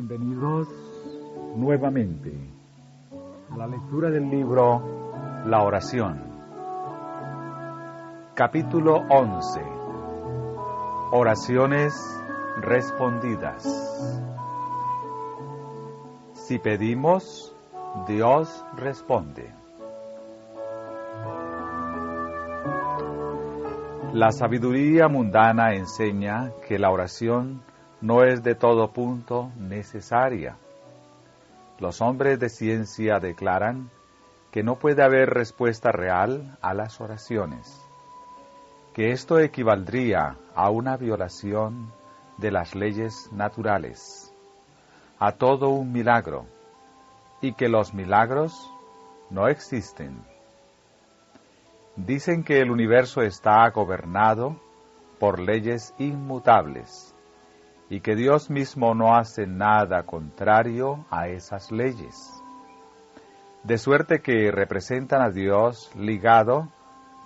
Bienvenidos nuevamente a la lectura del libro La Oración. Capítulo 11. Oraciones respondidas. Si pedimos, Dios responde. La sabiduría mundana enseña que la oración no es de todo punto necesaria. Los hombres de ciencia declaran que no puede haber respuesta real a las oraciones, que esto equivaldría a una violación de las leyes naturales, a todo un milagro, y que los milagros no existen. Dicen que el universo está gobernado por leyes inmutables, y que Dios mismo no hace nada contrario a esas leyes, de suerte que representan a Dios ligado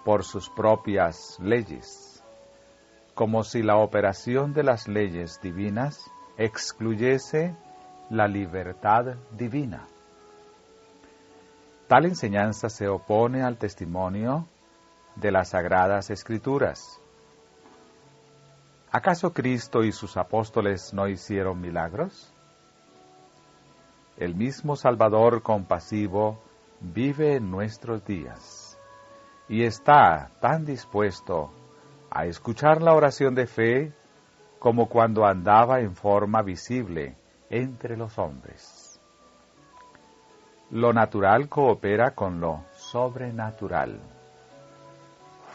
por sus propias leyes, como si la operación de las leyes divinas excluyese la libertad divina. Tal enseñanza se opone al testimonio de las Sagradas Escrituras. ¿Acaso Cristo y sus apóstoles no hicieron milagros? El mismo Salvador compasivo vive en nuestros días y está tan dispuesto a escuchar la oración de fe como cuando andaba en forma visible entre los hombres. Lo natural coopera con lo sobrenatural.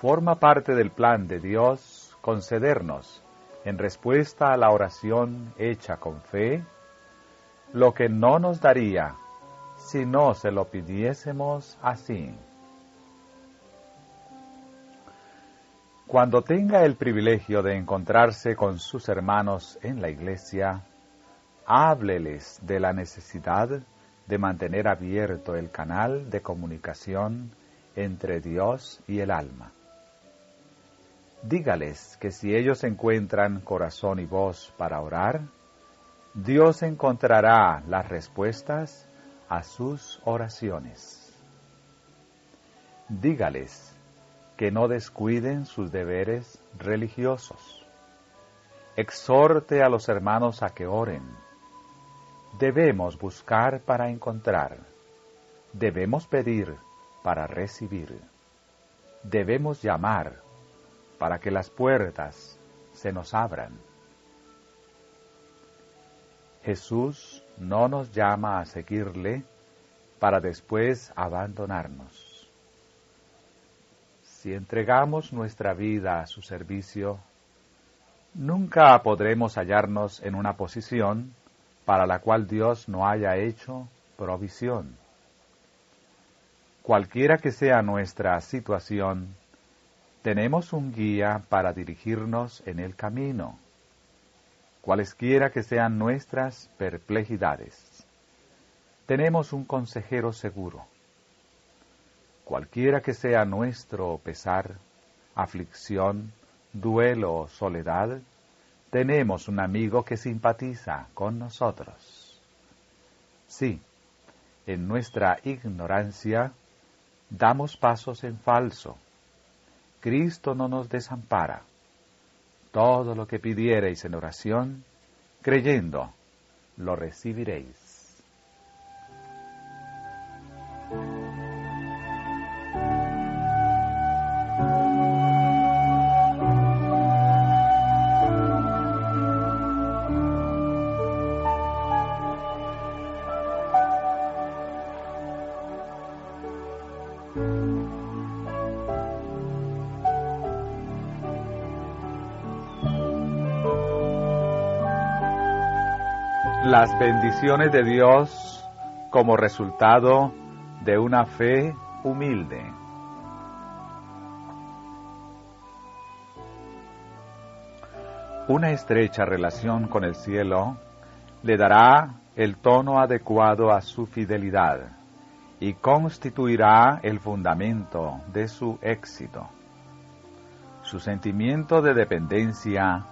Forma parte del plan de Dios concedernos, en respuesta a la oración hecha con fe, lo que no nos daría si no se lo pidiésemos así. Cuando tenga el privilegio de encontrarse con sus hermanos en la iglesia, hábleles de la necesidad de mantener abierto el canal de comunicación entre Dios y el alma. Dígales que si ellos encuentran corazón y voz para orar, Dios encontrará las respuestas a sus oraciones. Dígales que no descuiden sus deberes religiosos. Exhorte a los hermanos a que oren. Debemos buscar para encontrar. Debemos pedir para recibir. Debemos llamar para que las puertas se nos abran. Jesús no nos llama a seguirle para después abandonarnos. Si entregamos nuestra vida a su servicio, nunca podremos hallarnos en una posición para la cual Dios no haya hecho provisión. Cualquiera que sea nuestra situación, tenemos un guía para dirigirnos en el camino, cualesquiera que sean nuestras perplejidades. Tenemos un consejero seguro. Cualquiera que sea nuestro pesar, aflicción, duelo o soledad, tenemos un amigo que simpatiza con nosotros. Sí, en nuestra ignorancia damos pasos en falso. Cristo no nos desampara. Todo lo que pidiereis en oración, creyendo, lo recibiréis. Las bendiciones de Dios como resultado de una fe humilde. Una estrecha relación con el cielo le dará el tono adecuado a su fidelidad y constituirá el fundamento de su éxito. Su sentimiento de dependencia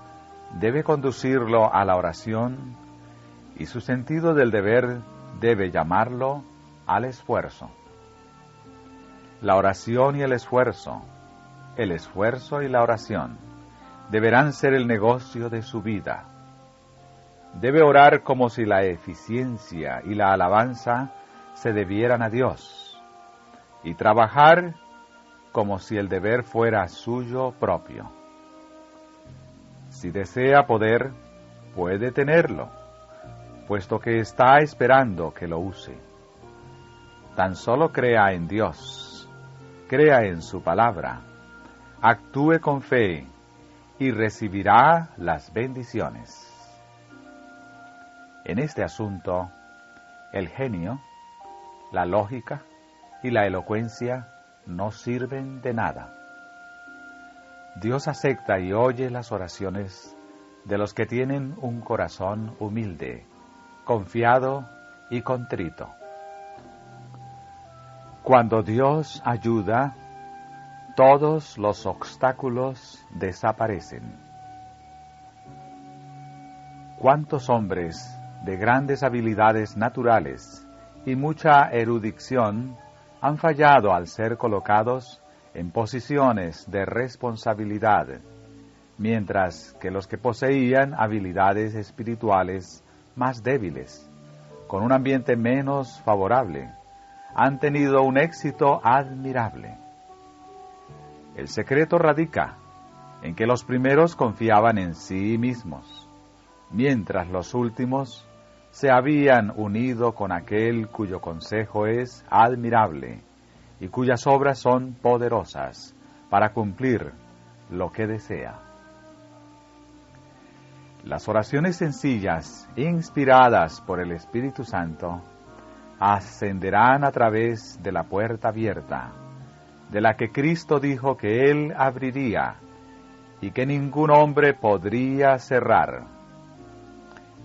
debe conducirlo a la oración y su sentido del deber debe llamarlo al esfuerzo. La oración y el esfuerzo y la oración, deberán ser el negocio de su vida. Debe orar como si la eficiencia y la alabanza se debieran a Dios, y trabajar como si el deber fuera suyo propio. Si desea poder, puede tenerlo, puesto que está esperando que lo use. Tan solo crea en Dios, crea en su palabra, actúe con fe y recibirá las bendiciones. En este asunto, el genio, la lógica y la elocuencia no sirven de nada. Dios acepta y oye las oraciones de los que tienen un corazón humilde, confiado y contrito. Cuando Dios ayuda, todos los obstáculos desaparecen. ¿Cuántos hombres de grandes habilidades naturales y mucha erudición han fallado al ser colocados en posiciones de responsabilidad, mientras que los que poseían habilidades espirituales más débiles, con un ambiente menos favorable, han tenido un éxito admirable? El secreto radica en que los primeros confiaban en sí mismos, mientras los últimos se habían unido con aquel cuyo consejo es admirable y cuyas obras son poderosas para cumplir lo que desea. Las oraciones sencillas, inspiradas por el Espíritu Santo, ascenderán a través de la puerta abierta, de la que Cristo dijo que Él abriría y que ningún hombre podría cerrar.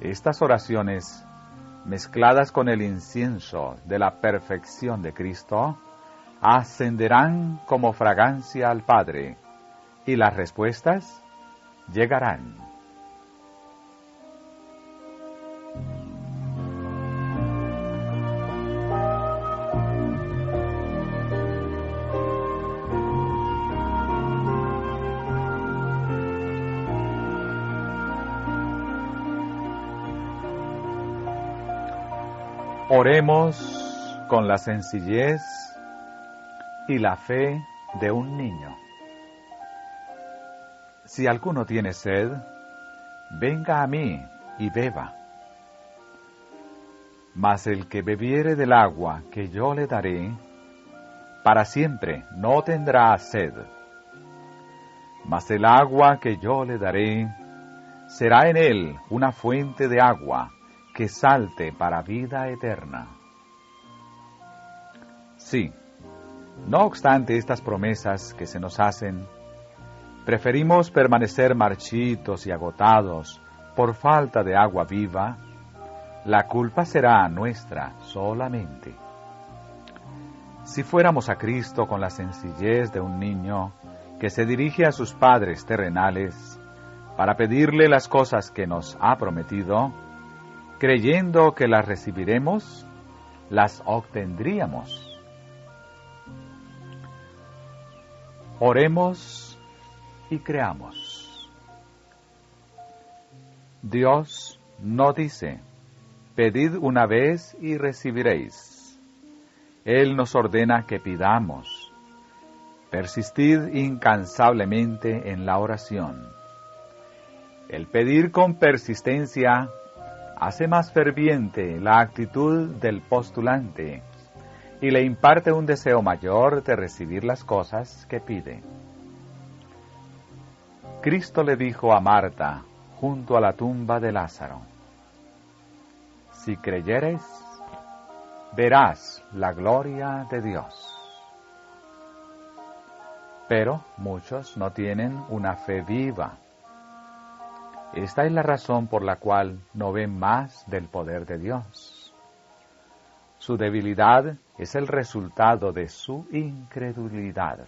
Estas oraciones, mezcladas con el incienso de la perfección de Cristo, ascenderán como fragancia al Padre, y las respuestas llegarán. Oremos con la sencillez y la fe de un niño. Si alguno tiene sed, venga a mí y beba. Mas el que bebiere del agua que yo le daré, para siempre no tendrá sed. Mas el agua que yo le daré será en él una fuente de agua que salte para vida eterna. Sí, no obstante estas promesas que se nos hacen, preferimos permanecer marchitos y agotados por falta de agua viva, la culpa será nuestra solamente. Si fuéramos a Cristo con la sencillez de un niño que se dirige a sus padres terrenales para pedirle las cosas que nos ha prometido, creyendo que las recibiremos, las obtendríamos. Oremos y creamos. Dios no dice, pedid una vez y recibiréis. Él nos ordena que pidamos. Persistid incansablemente en la oración. El pedir con persistencia hace más ferviente la actitud del postulante y le imparte un deseo mayor de recibir las cosas que pide. Cristo le dijo a Marta, junto a la tumba de Lázaro, si creyeres, verás la gloria de Dios. Pero muchos no tienen una fe viva. Esta es la razón por la cual no ven más del poder de Dios. Su debilidad es el resultado de su incredulidad.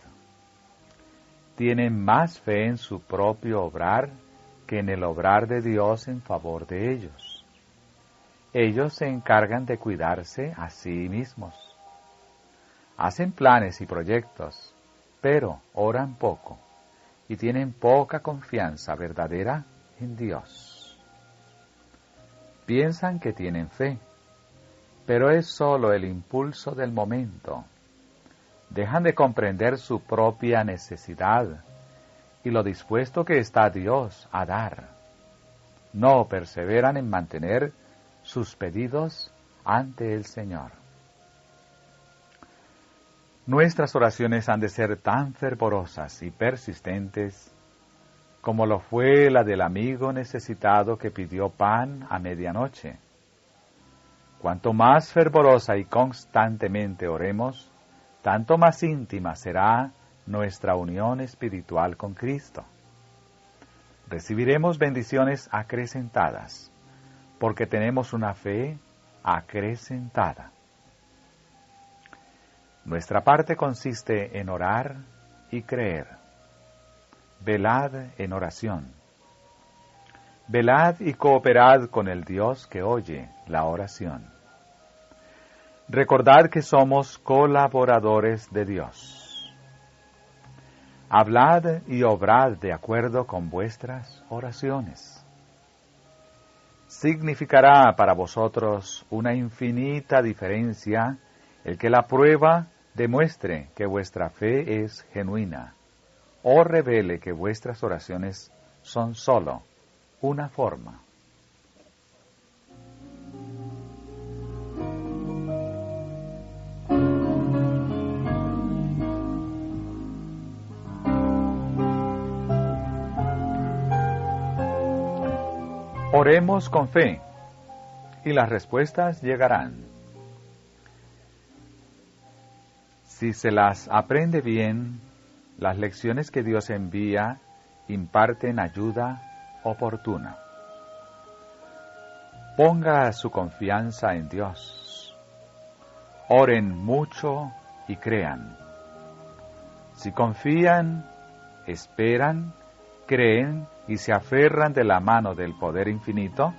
Tienen más fe en su propio obrar que en el obrar de Dios en favor de ellos. Ellos se encargan de cuidarse a sí mismos. Hacen planes y proyectos, pero oran poco y tienen poca confianza verdadera en Dios. Piensan que tienen fe, pero es solo el impulso del momento. Dejan de comprender su propia necesidad y lo dispuesto que está Dios a dar. No perseveran en mantener sus pedidos ante el Señor. Nuestras oraciones han de ser tan fervorosas y persistentes como lo fue la del amigo necesitado que pidió pan a medianoche. Cuanto más fervorosa y constantemente oremos, tanto más íntima será nuestra unión espiritual con Cristo. Recibiremos bendiciones acrecentadas, porque tenemos una fe acrecentada. Nuestra parte consiste en orar y creer. Velad en oración. Velad y cooperad con el Dios que oye la oración. Recordad que somos colaboradores de Dios. Hablad y obrad de acuerdo con vuestras oraciones. Significará para vosotros una infinita diferencia el que la prueba demuestre que vuestra fe es genuina, o revele que vuestras oraciones son sólo una forma. Oremos con fe, y las respuestas llegarán. Si se las aprende bien, las lecciones que Dios envía imparten ayuda oportuna. Ponga su confianza en Dios. Oren mucho y crean. Si confían, esperan, creen y se aferran de la mano del poder infinito,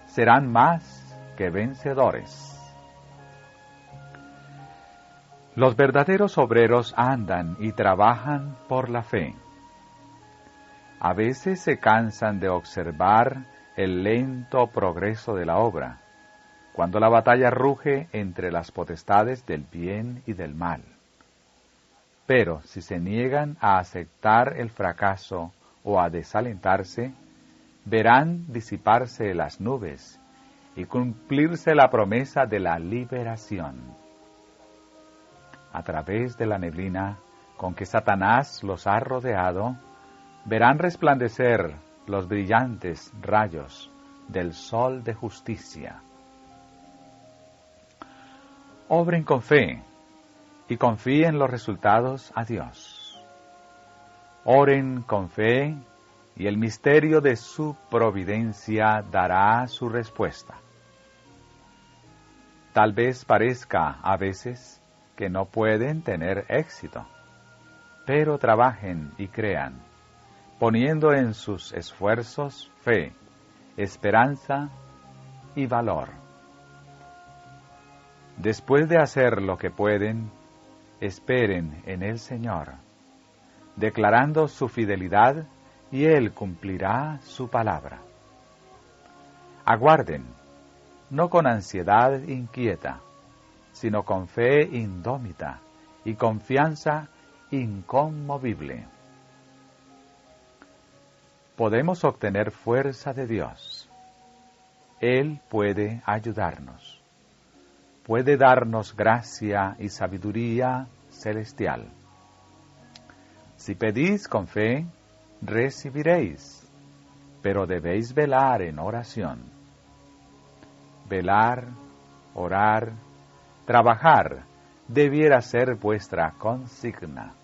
serán más que vencedores. Los verdaderos obreros andan y trabajan por la fe. A veces se cansan de observar el lento progreso de la obra, cuando la batalla ruge entre las potestades del bien y del mal. Pero si se niegan a aceptar el fracaso o a desalentarse, verán disiparse las nubes y cumplirse la promesa de la liberación. A través de la neblina con que Satanás los ha rodeado, verán resplandecer los brillantes rayos del sol de justicia. Obren con fe y confíen los resultados a Dios. Oren con fe y el misterio de su providencia dará su respuesta. Tal vez parezca a veces que no pueden tener éxito, pero trabajen y crean, poniendo en sus esfuerzos fe, esperanza y valor. Después de hacer lo que pueden, esperen en el Señor, declarando su fidelidad, y Él cumplirá su palabra. Aguarden, no con ansiedad inquieta, sino con fe indómita y confianza inconmovible. Podemos obtener fuerza de Dios. Él puede ayudarnos. Puede darnos gracia y sabiduría celestial. Si pedís con fe, recibiréis, pero debéis velar en oración. Velar, orar, trabajar debiera ser vuestra consigna.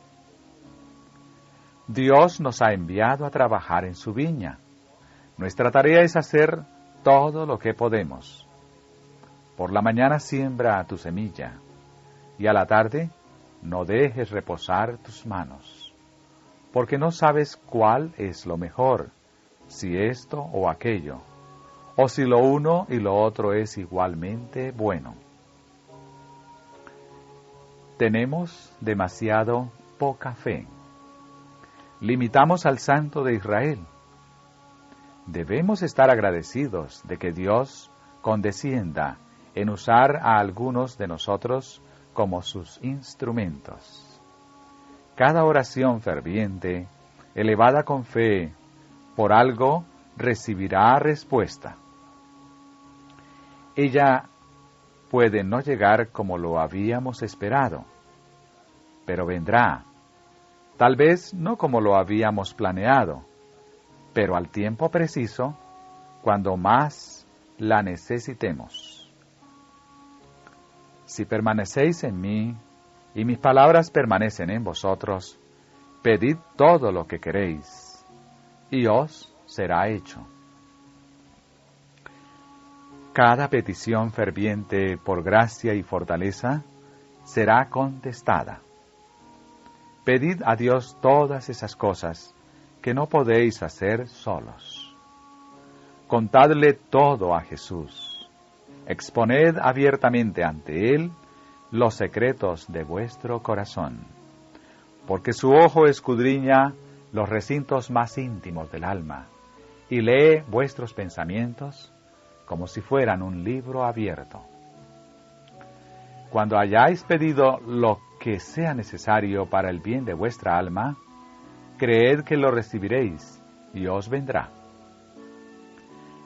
Dios nos ha enviado a trabajar en su viña. Nuestra tarea es hacer todo lo que podemos. Por la mañana siembra tu semilla, y a la tarde no dejes reposar tus manos, porque no sabes cuál es lo mejor, si esto o aquello, o si lo uno y lo otro es igualmente bueno. Tenemos demasiado poca fe. Limitamos al Santo de Israel. Debemos estar agradecidos de que Dios condescienda en usar a algunos de nosotros como sus instrumentos. Cada oración ferviente, elevada con fe, por algo recibirá respuesta. Ella puede no llegar como lo habíamos esperado, pero vendrá, tal vez no como lo habíamos planeado, pero al tiempo preciso, cuando más la necesitemos. Si permanecéis en mí, y mis palabras permanecen en vosotros, pedid todo lo que queréis, y os será hecho. Cada petición ferviente por gracia y fortaleza será contestada. Pedid a Dios todas esas cosas que no podéis hacer solos. Contadle todo a Jesús. Exponed abiertamente ante Él los secretos de vuestro corazón, porque su ojo escudriña los recintos más íntimos del alma y lee vuestros pensamientos como si fueran un libro abierto. Cuando hayáis pedido lo que sea necesario para el bien de vuestra alma, creed que lo recibiréis y os vendrá.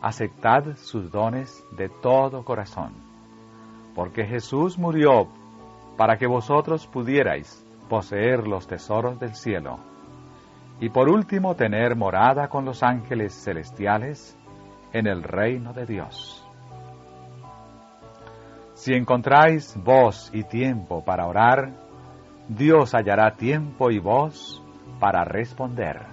Aceptad sus dones de todo corazón, porque Jesús murió para que vosotros pudierais poseer los tesoros del cielo, y por último tener morada con los ángeles celestiales en el reino de Dios. Si encontráis voz y tiempo para orar, Dios hallará tiempo y voz para responder.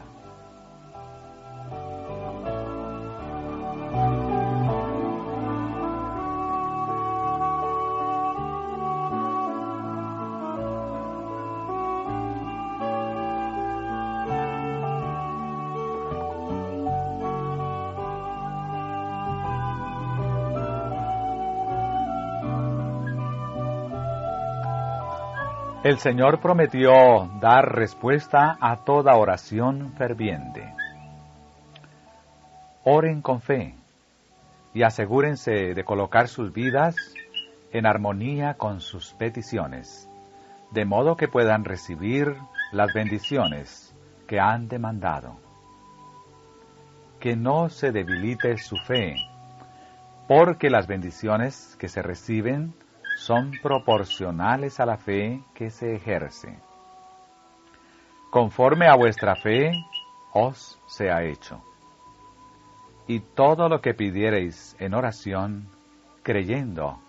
El Señor prometió dar respuesta a toda oración ferviente. Oren con fe y asegúrense de colocar sus vidas en armonía con sus peticiones, de modo que puedan recibir las bendiciones que han demandado. Que no se debilite su fe, porque las bendiciones que se reciben son proporcionales a la fe que se ejerce. Conforme a vuestra fe os sea hecho. Y todo lo que pidiereis en oración, creyendo,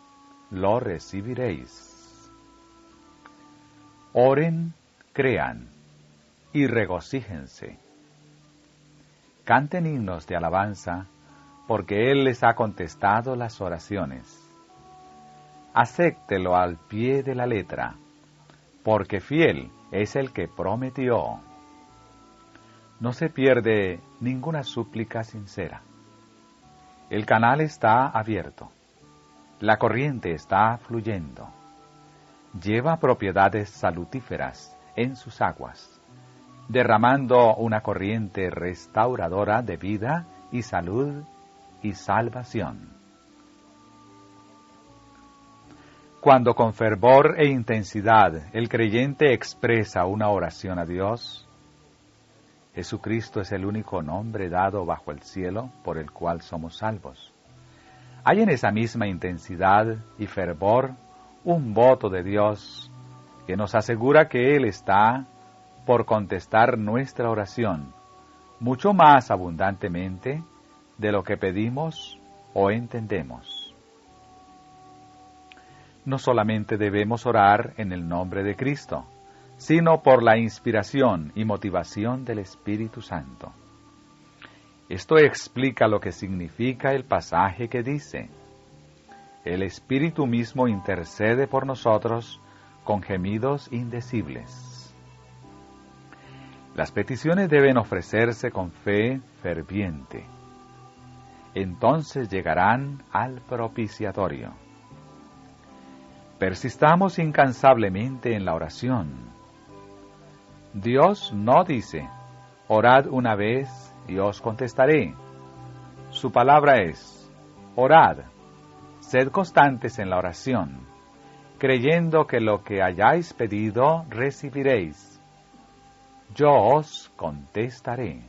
lo recibiréis. Oren, crean y regocíjense. Canten himnos de alabanza, porque Él les ha contestado las oraciones. Acéptelo al pie de la letra, porque fiel es el que prometió. No se pierde ninguna súplica sincera. El canal está abierto. La corriente está fluyendo. Lleva propiedades salutíferas en sus aguas, derramando una corriente restauradora de vida y salud y salvación. Cuando con fervor e intensidad el creyente expresa una oración a Dios, Jesucristo es el único nombre dado bajo el cielo por el cual somos salvos. Hay en esa misma intensidad y fervor un voto de Dios que nos asegura que Él está por contestar nuestra oración mucho más abundantemente de lo que pedimos o entendemos. No solamente debemos orar en el nombre de Cristo, sino por la inspiración y motivación del Espíritu Santo. Esto explica lo que significa el pasaje que dice: el Espíritu mismo intercede por nosotros con gemidos indecibles. Las peticiones deben ofrecerse con fe ferviente. entonces llegarán al propiciatorio. Persistamos incansablemente en la oración. Dios no dice, orad una vez y os contestaré. Su palabra es, orad, sed constantes en la oración, creyendo que lo que hayáis pedido recibiréis. Yo os contestaré.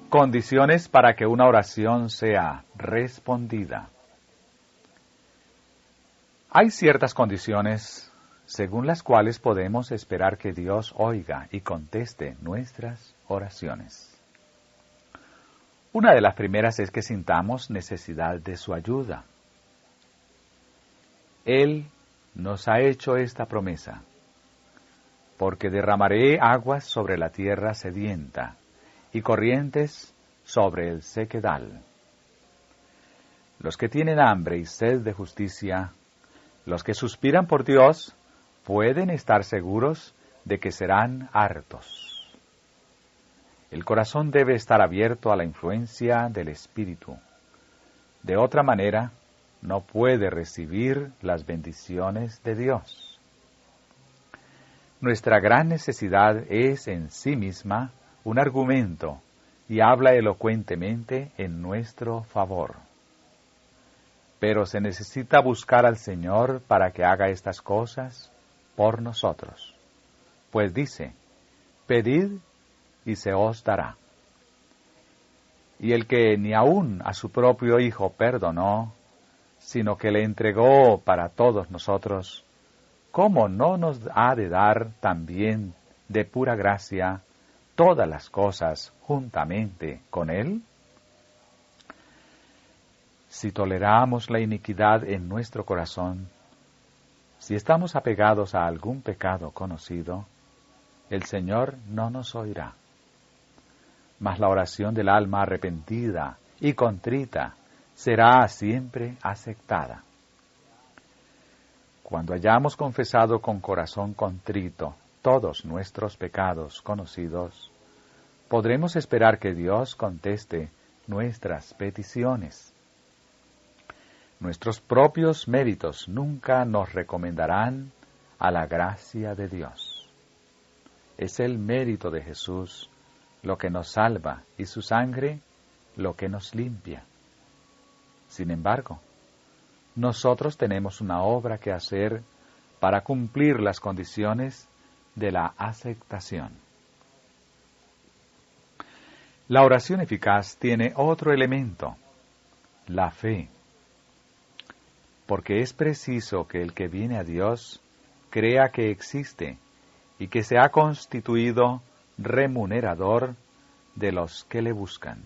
Condiciones para que una oración sea respondida. Hay ciertas condiciones según las cuales podemos esperar que Dios oiga y conteste nuestras oraciones. Una de las primeras es que sintamos necesidad de su ayuda. Él nos ha hecho esta promesa, porque derramaré aguas sobre la tierra sedienta y corrientes sobre el sequedal. Los que tienen hambre y sed de justicia, los que suspiran por Dios, pueden estar seguros de que serán hartos. El corazón debe estar abierto a la influencia del Espíritu. De otra manera, no puede recibir las bendiciones de Dios. Nuestra gran necesidad es en sí misma un argumento y habla elocuentemente en nuestro favor. Pero se necesita buscar al Señor para que haga estas cosas por nosotros. Pues dice, pedid y se os dará. Y el que ni aun a su propio Hijo perdonó, sino que le entregó para todos nosotros, ¿cómo no nos ha de dar también de pura gracia todas las cosas juntamente con Él? Si toleramos la iniquidad en nuestro corazón, si estamos apegados a algún pecado conocido, el Señor no nos oirá. Mas la oración del alma arrepentida y contrita será siempre aceptada. Cuando hayamos confesado con corazón contrito todos nuestros pecados conocidos, podremos esperar que Dios conteste nuestras peticiones. Nuestros propios méritos nunca nos recomendarán a la gracia de Dios. Es el mérito de Jesús lo que nos salva y su sangre lo que nos limpia. Sin embargo, nosotros tenemos una obra que hacer para cumplir las condiciones de la aceptación. La oración eficaz tiene otro elemento, la fe, porque es preciso que el que viene a Dios crea que existe y que se ha constituido remunerador de los que le buscan.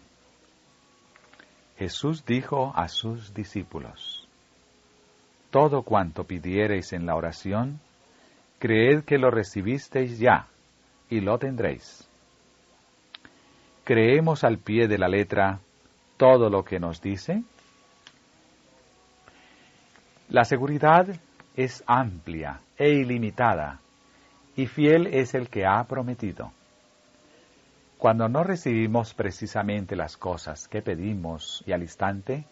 Jesús dijo a sus discípulos, todo cuanto pidiereis en la oración, creed que lo recibisteis ya, y lo tendréis. ¿Creemos al pie de la letra todo lo que nos dice? La seguridad es amplia e ilimitada, y fiel es el que ha prometido. Cuando no recibimos precisamente las cosas que pedimos y al instante,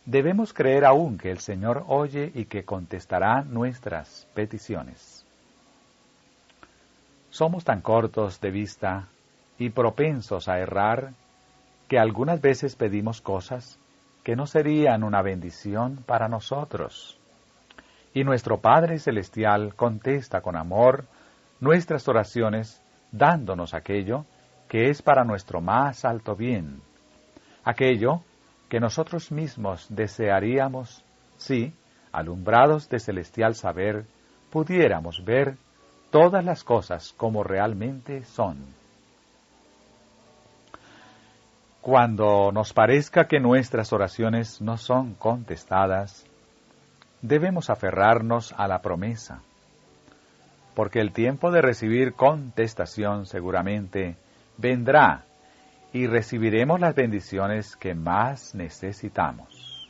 debemos creer aún que el Señor oye y que contestará nuestras peticiones. Somos tan cortos de vista y propensos a errar que algunas veces pedimos cosas que no serían una bendición para nosotros. Y nuestro Padre Celestial contesta con amor nuestras oraciones, dándonos aquello que es para nuestro más alto bien, aquello que nosotros mismos desearíamos si, alumbrados de celestial saber, pudiéramos ver todas las cosas como realmente son. Cuando nos parezca que nuestras oraciones no son contestadas, debemos aferrarnos a la promesa, porque el tiempo de recibir contestación seguramente vendrá y recibiremos las bendiciones que más necesitamos.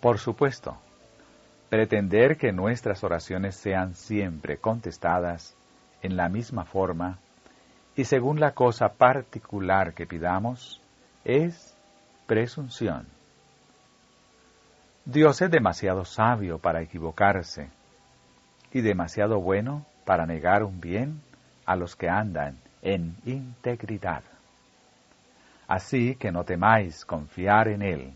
Por supuesto, pretender que nuestras oraciones sean siempre contestadas en la misma forma y según la cosa particular que pidamos es presunción. Dios es demasiado sabio para equivocarse y demasiado bueno para negar un bien a los que andan en integridad. Así que no temáis confiar en Él,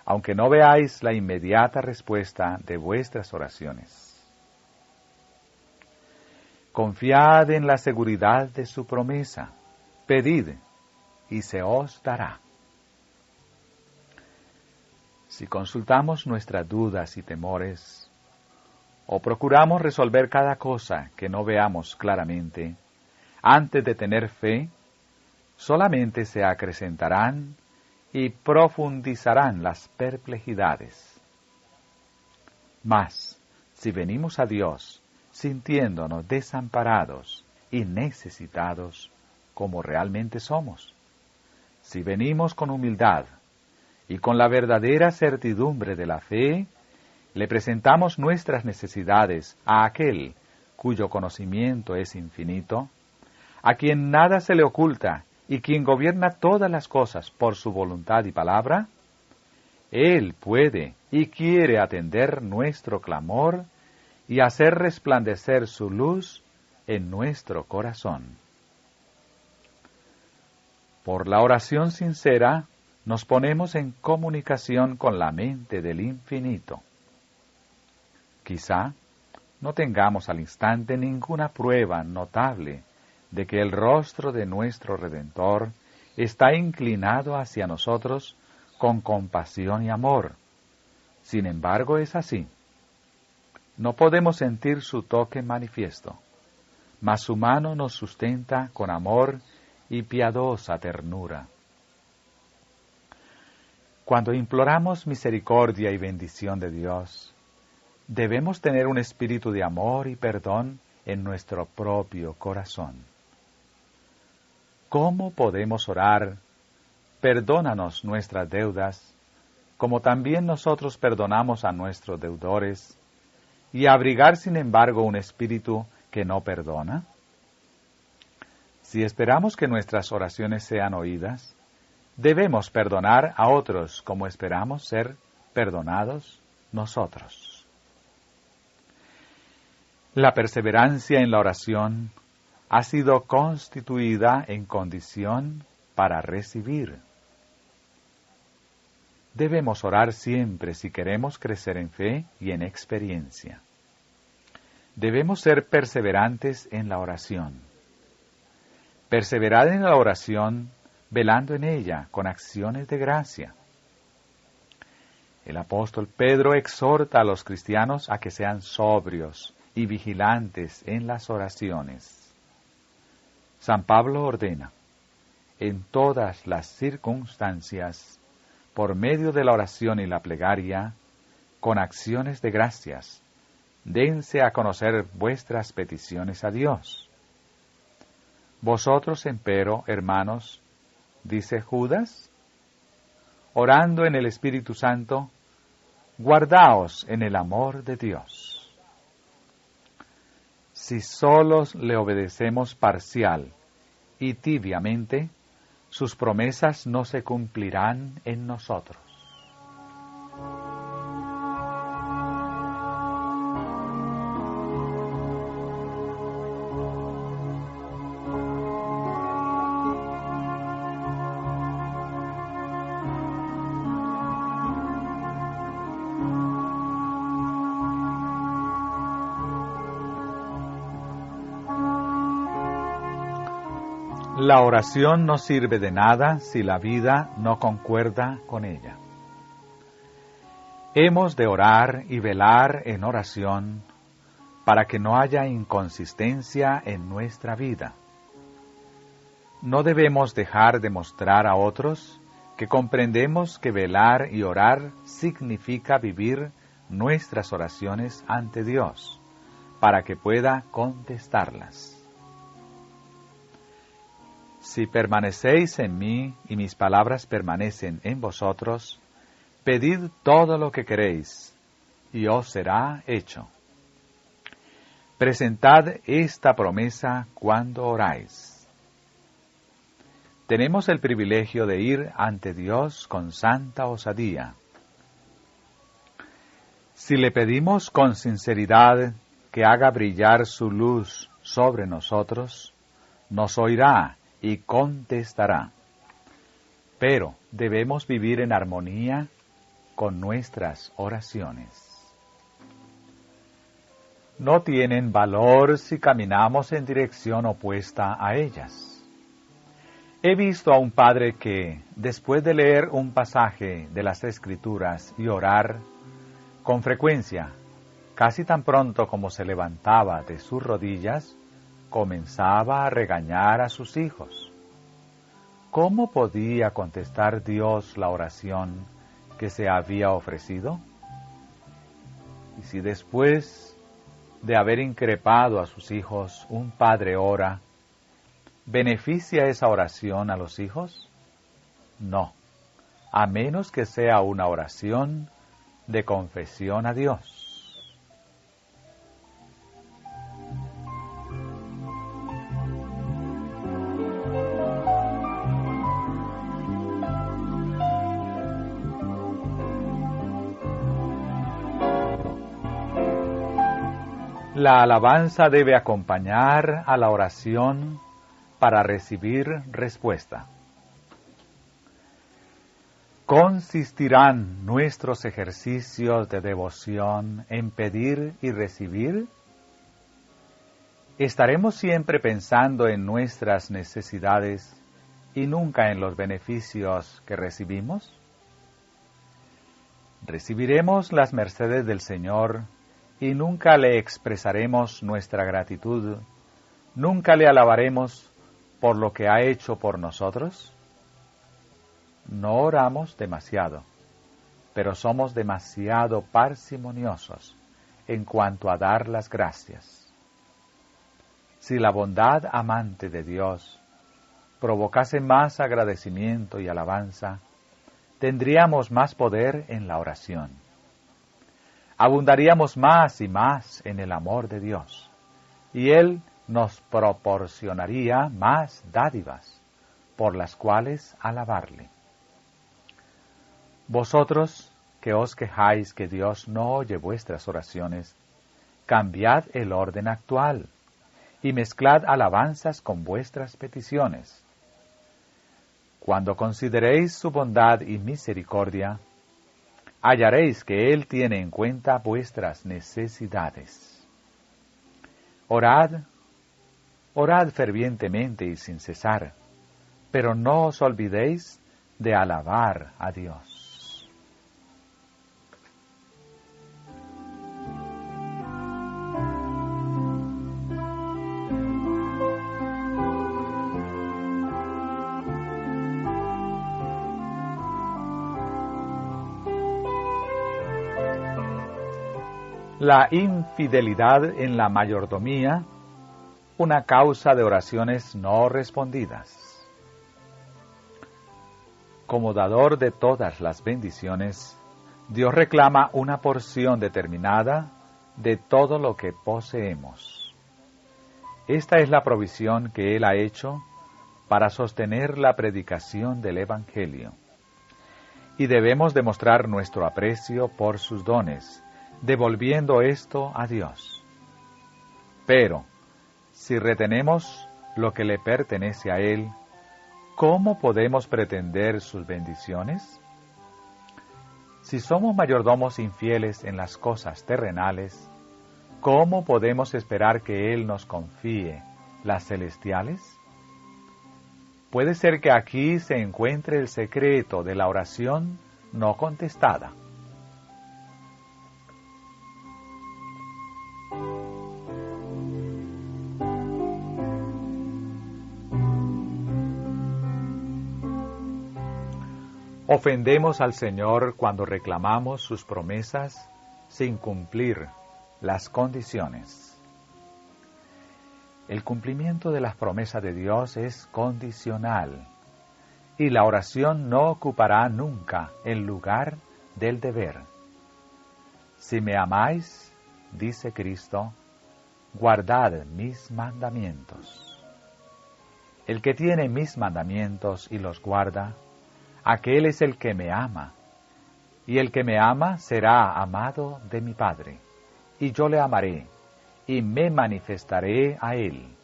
aunque no veáis la inmediata respuesta de vuestras oraciones. Confiad en la seguridad de su promesa, pedid y se os dará. Si consultamos nuestras dudas y temores, o procuramos resolver cada cosa que no veamos claramente, antes de tener fe, solamente se acrecentarán y profundizarán las perplejidades. Mas, si venimos a Dios sintiéndonos desamparados y necesitados como realmente somos, si venimos con humildad y con la verdadera certidumbre de la fe, le presentamos nuestras necesidades a aquel cuyo conocimiento es infinito, a quien nada se le oculta y quien gobierna todas las cosas por su voluntad y palabra, Él puede y quiere atender nuestro clamor y hacer resplandecer su luz en nuestro corazón. Por la oración sincera, nos ponemos en comunicación con la mente del infinito. Quizá no tengamos al instante ninguna prueba notable de que el rostro de nuestro Redentor está inclinado hacia nosotros con compasión y amor. Sin embargo, es así. No podemos sentir su toque manifiesto, mas su mano nos sustenta con amor y piadosa ternura. Cuando imploramos misericordia y bendición de Dios, debemos tener un espíritu de amor y perdón en nuestro propio corazón. ¿Cómo podemos orar, perdónanos nuestras deudas, como también nosotros perdonamos a nuestros deudores, y abrigar sin embargo un espíritu que no perdona? Si esperamos que nuestras oraciones sean oídas, debemos perdonar a otros como esperamos ser perdonados nosotros. La perseverancia en la oración ha sido constituida en condición para recibir. Debemos orar siempre si queremos crecer en fe y en experiencia. Debemos ser perseverantes en la oración. Perseverad en la oración, velando en ella con acciones de gracia. El apóstol Pedro exhorta a los cristianos a que sean sobrios y vigilantes en las oraciones. San Pablo ordena, en todas las circunstancias, por medio de la oración y la plegaria, con acciones de gracias, dense a conocer vuestras peticiones a Dios. Vosotros, empero, hermanos, dice Judas, orando en el Espíritu Santo, guardaos en el amor de Dios. Si solos le obedecemos parcial y tibiamente, sus promesas no se cumplirán en nosotros. La oración no sirve de nada si la vida no concuerda con ella. Hemos de orar y velar en oración para que no haya inconsistencia en nuestra vida. No debemos dejar de mostrar a otros que comprendemos que velar y orar significa vivir nuestras oraciones ante Dios, para que pueda contestarlas. Si permanecéis en mí y mis palabras permanecen en vosotros, Pedid todo lo que queréis, y os será hecho. Presentad esta promesa cuando oráis. Tenemos el privilegio de ir ante Dios con santa osadía. Si le pedimos con sinceridad que haga brillar su luz sobre nosotros, nos oirá y contestará. Pero debemos vivir en armonía con nuestras oraciones. No tienen valor si caminamos en dirección opuesta a ellas. He visto a un padre que, después de leer un pasaje de las Escrituras y orar, con frecuencia, casi tan pronto como se levantaba de sus rodillas, comenzaba a regañar a sus hijos. ¿Cómo podía contestar Dios la oración que se había ofrecido? Y si después de haber increpado a sus hijos, un padre ora, ¿beneficia esa oración a los hijos? No, a menos que sea una oración de confesión a Dios. La alabanza debe acompañar a la oración para recibir respuesta. ¿Consistirán nuestros ejercicios de devoción en pedir y recibir? ¿Estaremos siempre pensando en nuestras necesidades y nunca en los beneficios que recibimos? ¿Recibiremos las mercedes del Señor y nunca le expresaremos nuestra gratitud? ¿Nunca le alabaremos por lo que ha hecho por nosotros? No oramos demasiado, pero somos demasiado parsimoniosos en cuanto a dar las gracias. Si la bondad amante de Dios provocase más agradecimiento y alabanza, tendríamos más poder en la oración. Abundaríamos más y más en el amor de Dios, y Él nos proporcionaría más dádivas por las cuales alabarle. Vosotros, que os quejáis que Dios no oye vuestras oraciones, cambiad el orden actual y mezclad alabanzas con vuestras peticiones. Cuando consideréis su bondad y misericordia, hallaréis que Él tiene en cuenta vuestras necesidades. Orad, orad fervientemente y sin cesar, pero no os olvidéis de alabar a Dios. La infidelidad en la mayordomía, una causa de oraciones no respondidas. Como dador de todas las bendiciones, Dios reclama una porción determinada de todo lo que poseemos. Esta es la provisión que Él ha hecho para sostener la predicación del Evangelio. Y debemos demostrar nuestro aprecio por sus dones, devolviendo esto a Dios. Pero, si retenemos lo que le pertenece a Él, ¿cómo podemos pretender sus bendiciones? Si somos mayordomos infieles en las cosas terrenales, ¿cómo podemos esperar que Él nos confíe las celestiales? Puede ser que aquí se encuentre el secreto de la oración no contestada. Ofendemos al Señor cuando reclamamos sus promesas sin cumplir las condiciones. El cumplimiento de las promesas de Dios es condicional y la oración no ocupará nunca el lugar del deber. Si me amáis, dice Cristo, guardad mis mandamientos. El que tiene mis mandamientos y los guarda, aquel es el que me ama. Y el que me ama será amado de mi Padre, y yo le amaré, y me manifestaré a él.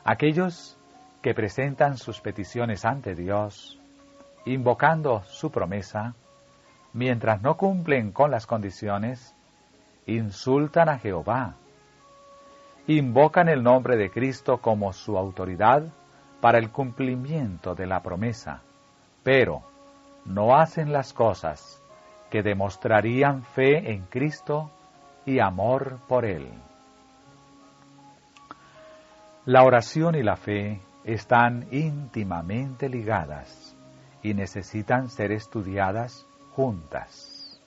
Aquellos que presentan sus peticiones ante Dios, invocando su promesa, mientras no cumplen con las condiciones, insultan a Jehová. Invocan el nombre de Cristo como su autoridad para el cumplimiento de la promesa, pero no hacen las cosas que demostrarían fe en Cristo y amor por Él. La oración y la fe están íntimamente ligadas y necesitan ser estudiadas juntas.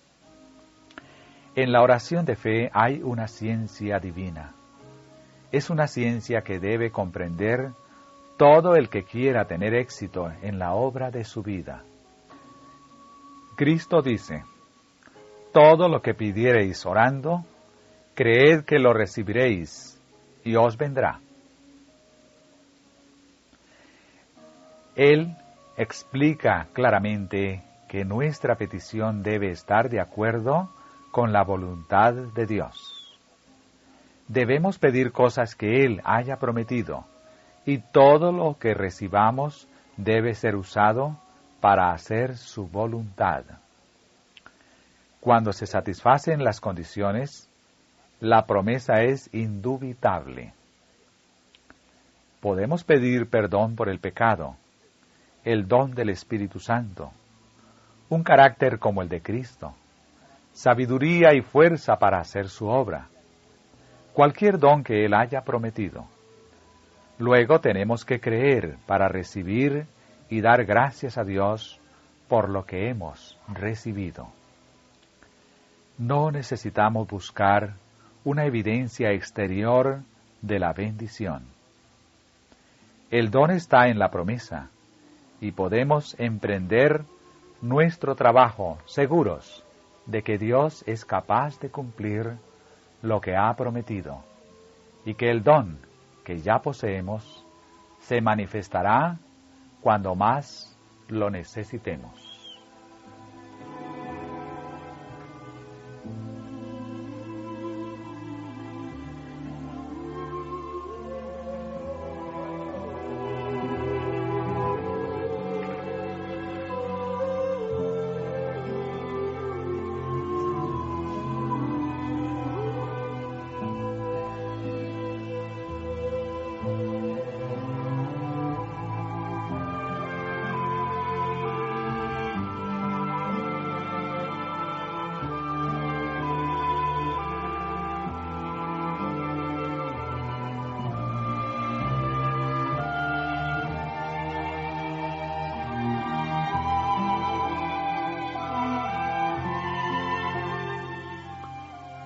En la oración de fe hay una ciencia divina. Es una ciencia que debe comprender todo el que quiera tener éxito en la obra de su vida. Cristo dice, todo lo que pidiereis orando, creed que lo recibiréis y os vendrá. Él explica claramente que nuestra petición debe estar de acuerdo con la voluntad de Dios. Debemos pedir cosas que Él haya prometido, y todo lo que recibamos debe ser usado para hacer su voluntad. Cuando se satisfacen las condiciones, la promesa es indubitable. Podemos pedir perdón por el pecado, el don del Espíritu Santo, un carácter como el de Cristo, sabiduría y fuerza para hacer su obra, cualquier don que Él haya prometido. Luego tenemos que creer para recibir y dar gracias a Dios por lo que hemos recibido. No necesitamos buscar una evidencia exterior de la bendición. El don está en la promesa y podemos emprender nuestro trabajo seguros de que Dios es capaz de cumplir lo que ha prometido y que el don que ya poseemos se manifestará cuando más lo necesitemos.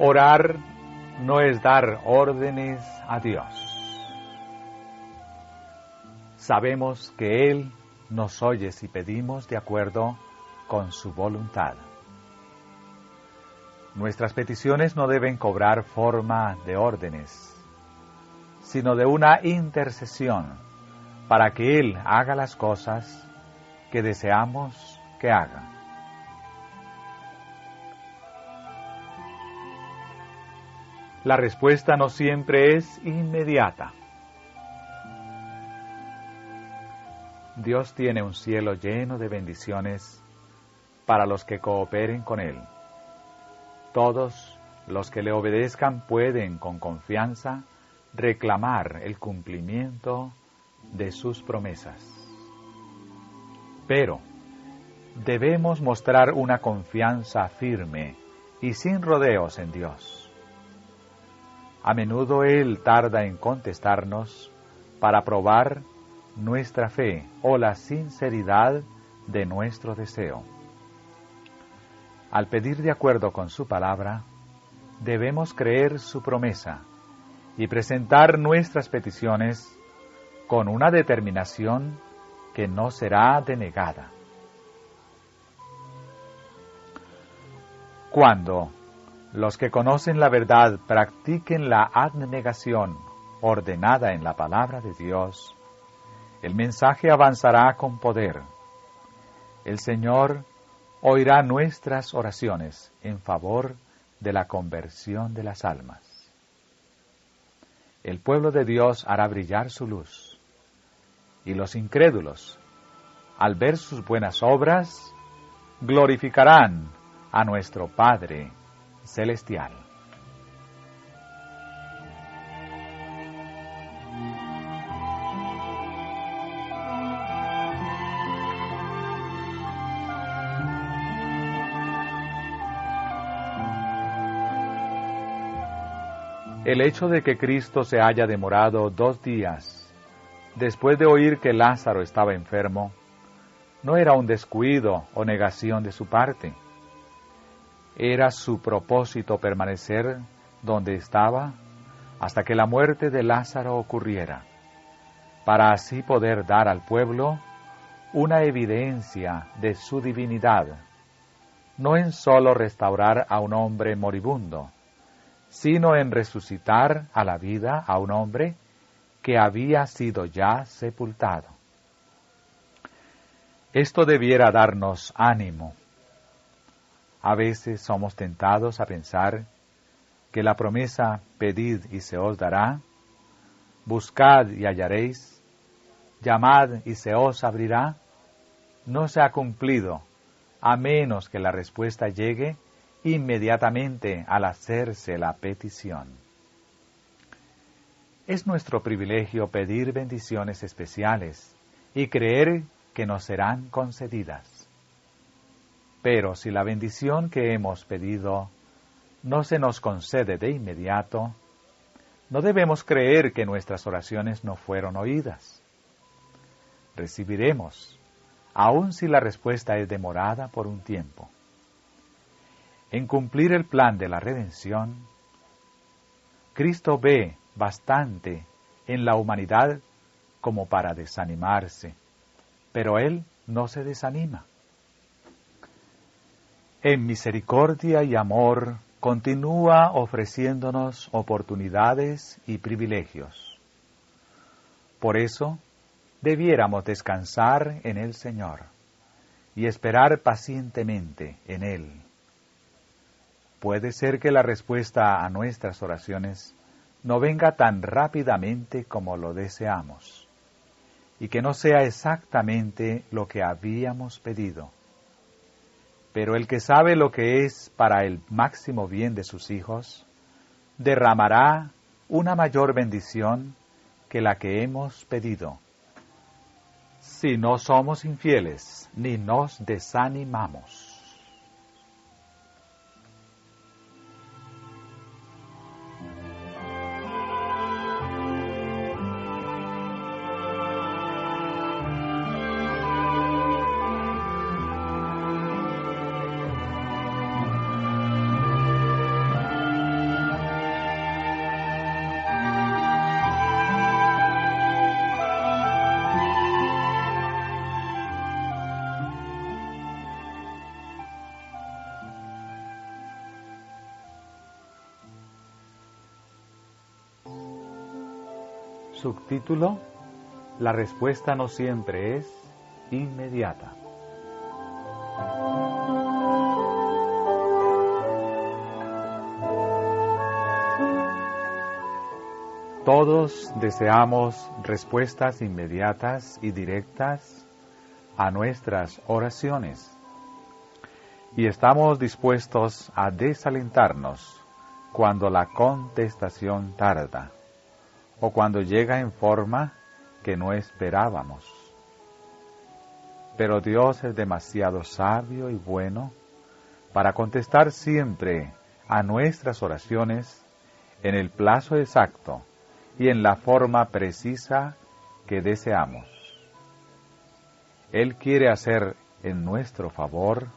Orar no es dar órdenes a Dios. Sabemos que Él nos oye si pedimos de acuerdo con su voluntad. Nuestras peticiones no deben cobrar forma de órdenes, sino de una intercesión para que Él haga las cosas que deseamos que haga. La respuesta no siempre es inmediata. Dios tiene un cielo lleno de bendiciones para los que cooperen con Él. Todos los que le obedezcan pueden con confianza reclamar el cumplimiento de sus promesas. Pero debemos mostrar una confianza firme y sin rodeos en Dios. A menudo Él tarda en contestarnos para probar nuestra fe o la sinceridad de nuestro deseo. Al pedir de acuerdo con su palabra, debemos creer su promesa y presentar nuestras peticiones con una determinación que no será denegada. cuando los que conocen la verdad practiquen la abnegación ordenada en la palabra de Dios, el mensaje avanzará con poder. El Señor oirá nuestras oraciones en favor de la conversión de las almas. El pueblo de Dios hará brillar su luz, y los incrédulos, al ver sus buenas obras, glorificarán a nuestro Padre Celestial. El hecho de que Cristo se haya demorado 2 días después de oír que Lázaro estaba enfermo no era un descuido o negación de su parte. Era su propósito permanecer donde estaba hasta que la muerte de Lázaro ocurriera, para así poder dar al pueblo una evidencia de su divinidad, no en solo restaurar a un hombre moribundo, sino en resucitar a la vida a un hombre que había sido ya sepultado. Esto debiera darnos ánimo. A veces somos tentados a pensar que la promesa «pedid y se os dará», «buscad y hallaréis», «llamad y se os abrirá», no se ha cumplido, a menos que la respuesta llegue inmediatamente al hacerse la petición. Es nuestro privilegio pedir bendiciones especiales y creer que nos serán concedidas. Pero si la bendición que hemos pedido no se nos concede de inmediato, no debemos creer que nuestras oraciones no fueron oídas. Recibiremos, aun si la respuesta es demorada por un tiempo. En cumplir el plan de la redención, Cristo ve bastante en la humanidad como para desanimarse, pero Él no se desanima. En misericordia y amor continúa ofreciéndonos oportunidades y privilegios. Por eso, debiéramos descansar en el Señor y esperar pacientemente en Él. Puede ser que la respuesta a nuestras oraciones no venga tan rápidamente como lo deseamos, y que no sea exactamente lo que habíamos pedido. Pero el que sabe lo que es para el máximo bien de sus hijos, derramará una mayor bendición que la que hemos pedido, si no somos infieles ni nos desanimamos. Subtítulo: La respuesta no siempre es inmediata. Todos deseamos respuestas inmediatas y directas a nuestras oraciones, y estamos dispuestos a desalentarnos cuando la contestación tarda, o cuando llega en forma que no esperábamos. Pero Dios es demasiado sabio y bueno para contestar siempre a nuestras oraciones en el plazo exacto y en la forma precisa que deseamos. Él quiere hacer en nuestro favor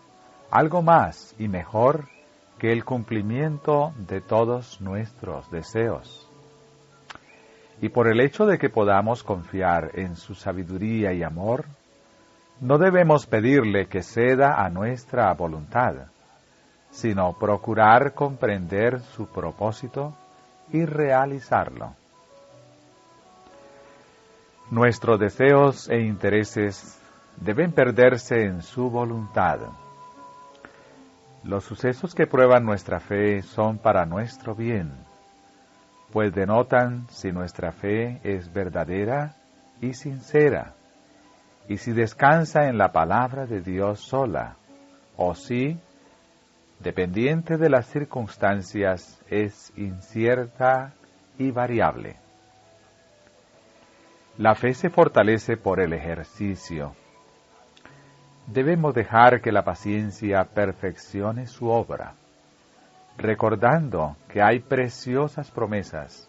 algo más y mejor que el cumplimiento de todos nuestros deseos. Y por el hecho de que podamos confiar en su sabiduría y amor, no debemos pedirle que ceda a nuestra voluntad, sino procurar comprender su propósito y realizarlo. Nuestros deseos e intereses deben perderse en su voluntad. Los sucesos que prueban nuestra fe son para nuestro bien, pues denotan si nuestra fe es verdadera y sincera, y si descansa en la palabra de Dios sola, o si, dependiente de las circunstancias, es incierta y variable. La fe se fortalece por el ejercicio. Debemos dejar que la paciencia perfeccione su obra, recordando que hay preciosas promesas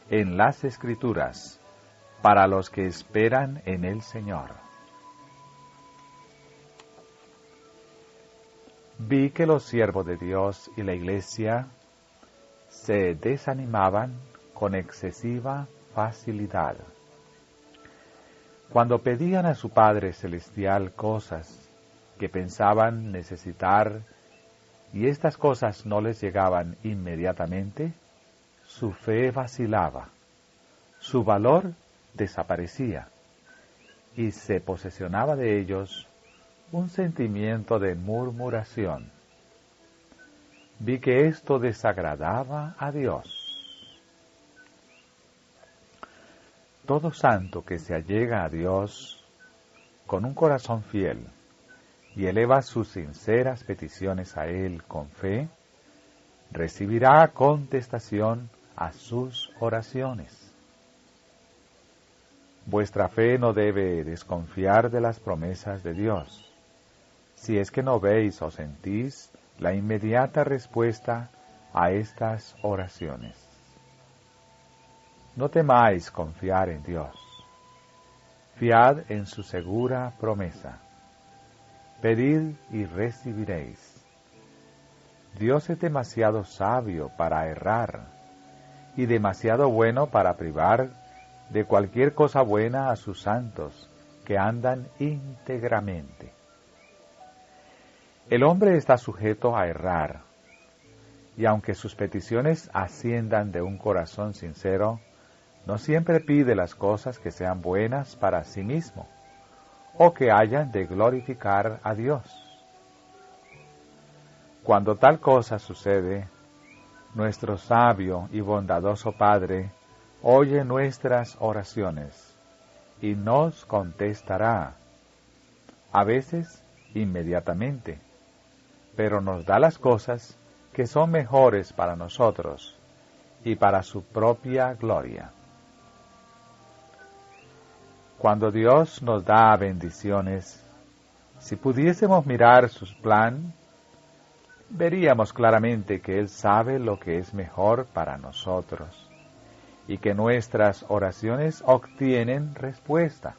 en las Escrituras para los que esperan en el Señor. Vi que los siervos de Dios y la Iglesia se desanimaban con excesiva facilidad. Cuando pedían a su Padre Celestial cosas que pensaban necesitar y estas cosas no les llegaban inmediatamente, su fe vacilaba, su valor desaparecía y se posesionaba de ellos un sentimiento de murmuración. Vi que esto desagradaba a Dios. Todo santo que se allega a Dios con un corazón fiel y eleva sus sinceras peticiones a Él con fe, recibirá contestación a sus oraciones. Vuestra fe no debe desconfiar de las promesas de Dios, si es que no veis o sentís la inmediata respuesta a estas oraciones. No temáis confiar en Dios. Fiad en su segura promesa. Pedid y recibiréis. Dios es demasiado sabio para errar y demasiado bueno para privar de cualquier cosa buena a sus santos que andan íntegramente. El hombre está sujeto a errar, y aunque sus peticiones asciendan de un corazón sincero, no siempre pide las cosas que sean buenas para sí mismo, o que hayan de glorificar a Dios. Cuando tal cosa sucede, nuestro sabio y bondadoso Padre oye nuestras oraciones y nos contestará, a veces inmediatamente, pero nos da las cosas que son mejores para nosotros y para su propia gloria. Cuando Dios nos da bendiciones, si pudiésemos mirar su plan, veríamos claramente que Él sabe lo que es mejor para nosotros y que nuestras oraciones obtienen respuesta.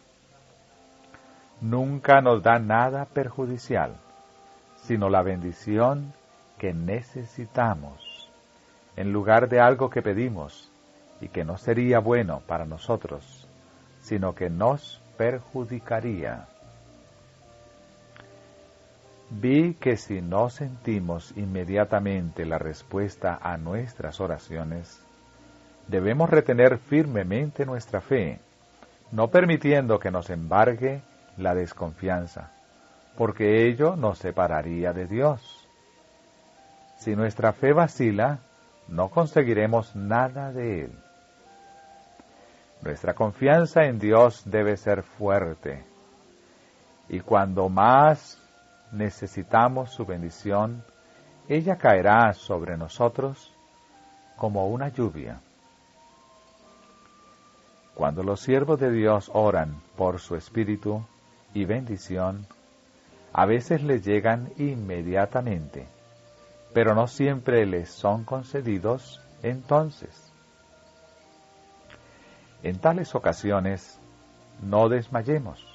Nunca nos da nada perjudicial, sino la bendición que necesitamos, en lugar de algo que pedimos y que no sería bueno para nosotros, sino que nos perjudicaría. Vi que si no sentimos inmediatamente la respuesta a nuestras oraciones, debemos retener firmemente nuestra fe, no permitiendo que nos embargue la desconfianza, porque ello nos separaría de Dios. Si nuestra fe vacila, no conseguiremos nada de Él. Nuestra confianza en Dios debe ser fuerte, y cuando más necesitamos su bendición, ella caerá sobre nosotros como una lluvia. Cuando los siervos de Dios oran por su espíritu y bendición, a veces les llegan inmediatamente, pero no siempre les son concedidos entonces. En tales ocasiones, no desmayemos.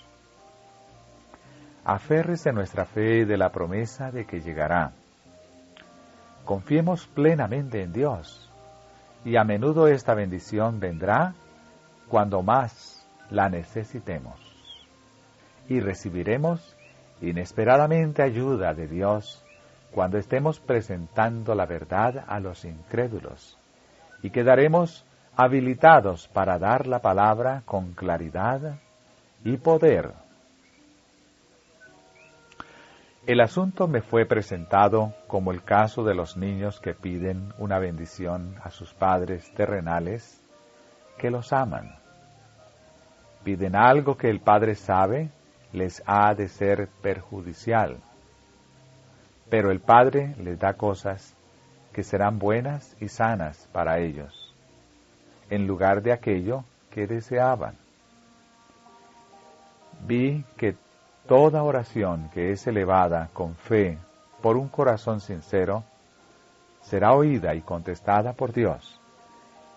Aférrese nuestra fe de la promesa de que llegará. Confiemos plenamente en Dios, y a menudo esta bendición vendrá cuando más la necesitemos, y recibiremos inesperadamente ayuda de Dios cuando estemos presentando la verdad a los incrédulos, y quedaremos habilitados para dar la palabra con claridad y poder. El asunto me fue presentado como el caso de los niños que piden una bendición a sus padres terrenales que los aman. Piden algo que el padre sabe les ha de ser perjudicial, pero el padre les da cosas que serán buenas y sanas para ellos, en lugar de aquello que deseaban. Vi que toda oración que es elevada con fe por un corazón sincero será oída y contestada por Dios,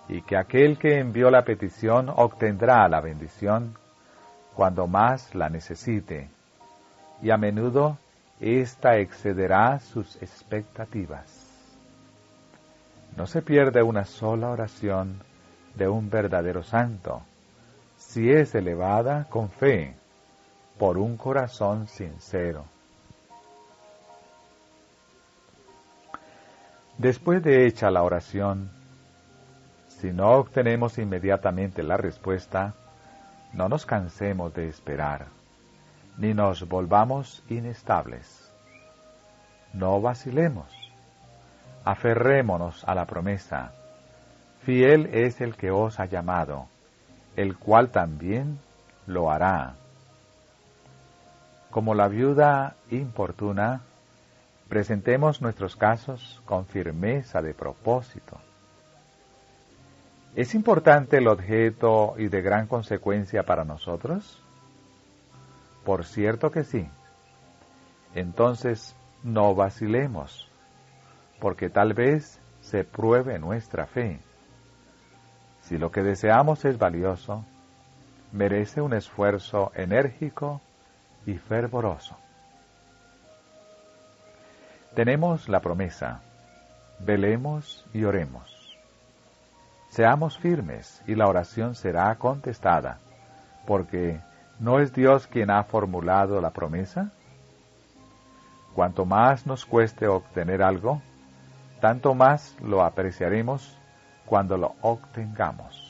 y que aquel que envió la petición obtendrá la bendición cuando más la necesite, y a menudo ésta excederá sus expectativas. No se pierde una sola oración de un verdadero santo, si es elevada con fe, por un corazón sincero. Después de hecha la oración, si no obtenemos inmediatamente la respuesta, no nos cansemos de esperar, ni nos volvamos inestables. No vacilemos, aferrémonos a la promesa. Fiel es el que os ha llamado, el cual también lo hará. Como la viuda importuna, presentemos nuestros casos con firmeza de propósito. ¿Es importante el objeto y de gran consecuencia para nosotros? Por cierto que sí. Entonces no vacilemos, porque tal vez se pruebe nuestra fe. Si lo que deseamos es valioso, merece un esfuerzo enérgico y fervoroso. Tenemos la promesa, velemos y oremos. Seamos firmes y la oración será contestada, porque ¿no es Dios quien ha formulado la promesa? Cuanto más nos cueste obtener algo, tanto más lo apreciaremos cuando lo obtengamos.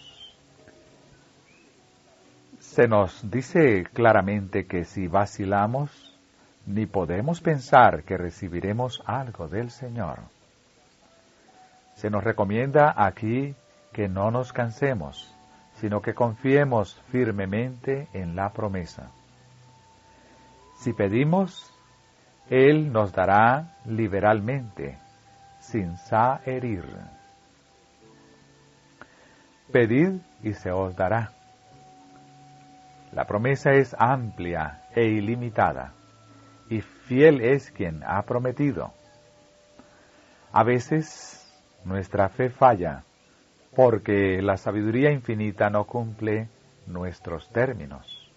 Se nos dice claramente que si vacilamos, ni podemos pensar que recibiremos algo del Señor. Se nos recomienda aquí que no nos cansemos, sino que confiemos firmemente en la promesa. Si pedimos, Él nos dará liberalmente, sin zaherir. Pedid y se os dará. La promesa es amplia e ilimitada, y fiel es quien ha prometido. A veces nuestra fe falla, porque la sabiduría infinita no cumple nuestros términos.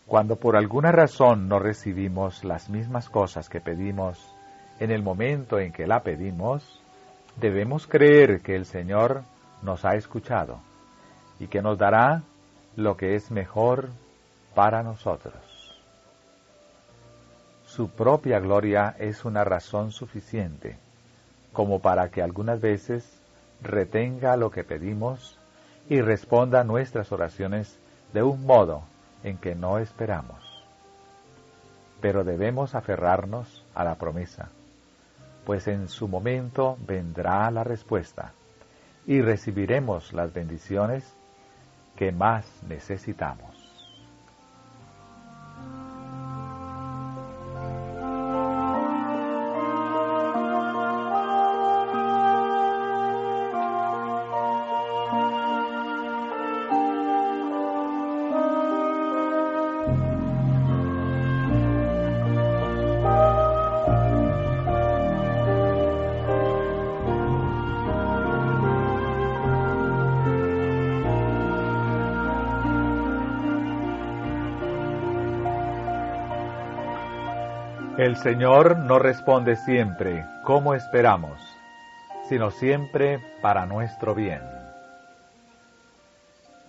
Cuando por alguna razón no recibimos las mismas cosas que pedimos en el momento en que la pedimos, debemos creer que el Señor nos ha escuchado y que nos dará lo que es mejor para nosotros. Su propia gloria es una razón suficiente como para que algunas veces retenga lo que pedimos y responda nuestras oraciones de un modo en que no esperamos. Pero debemos aferrarnos a la promesa, pues en su momento vendrá la respuesta y recibiremos las bendiciones que más necesitamos. El Señor no responde siempre como esperamos, sino siempre para nuestro bien.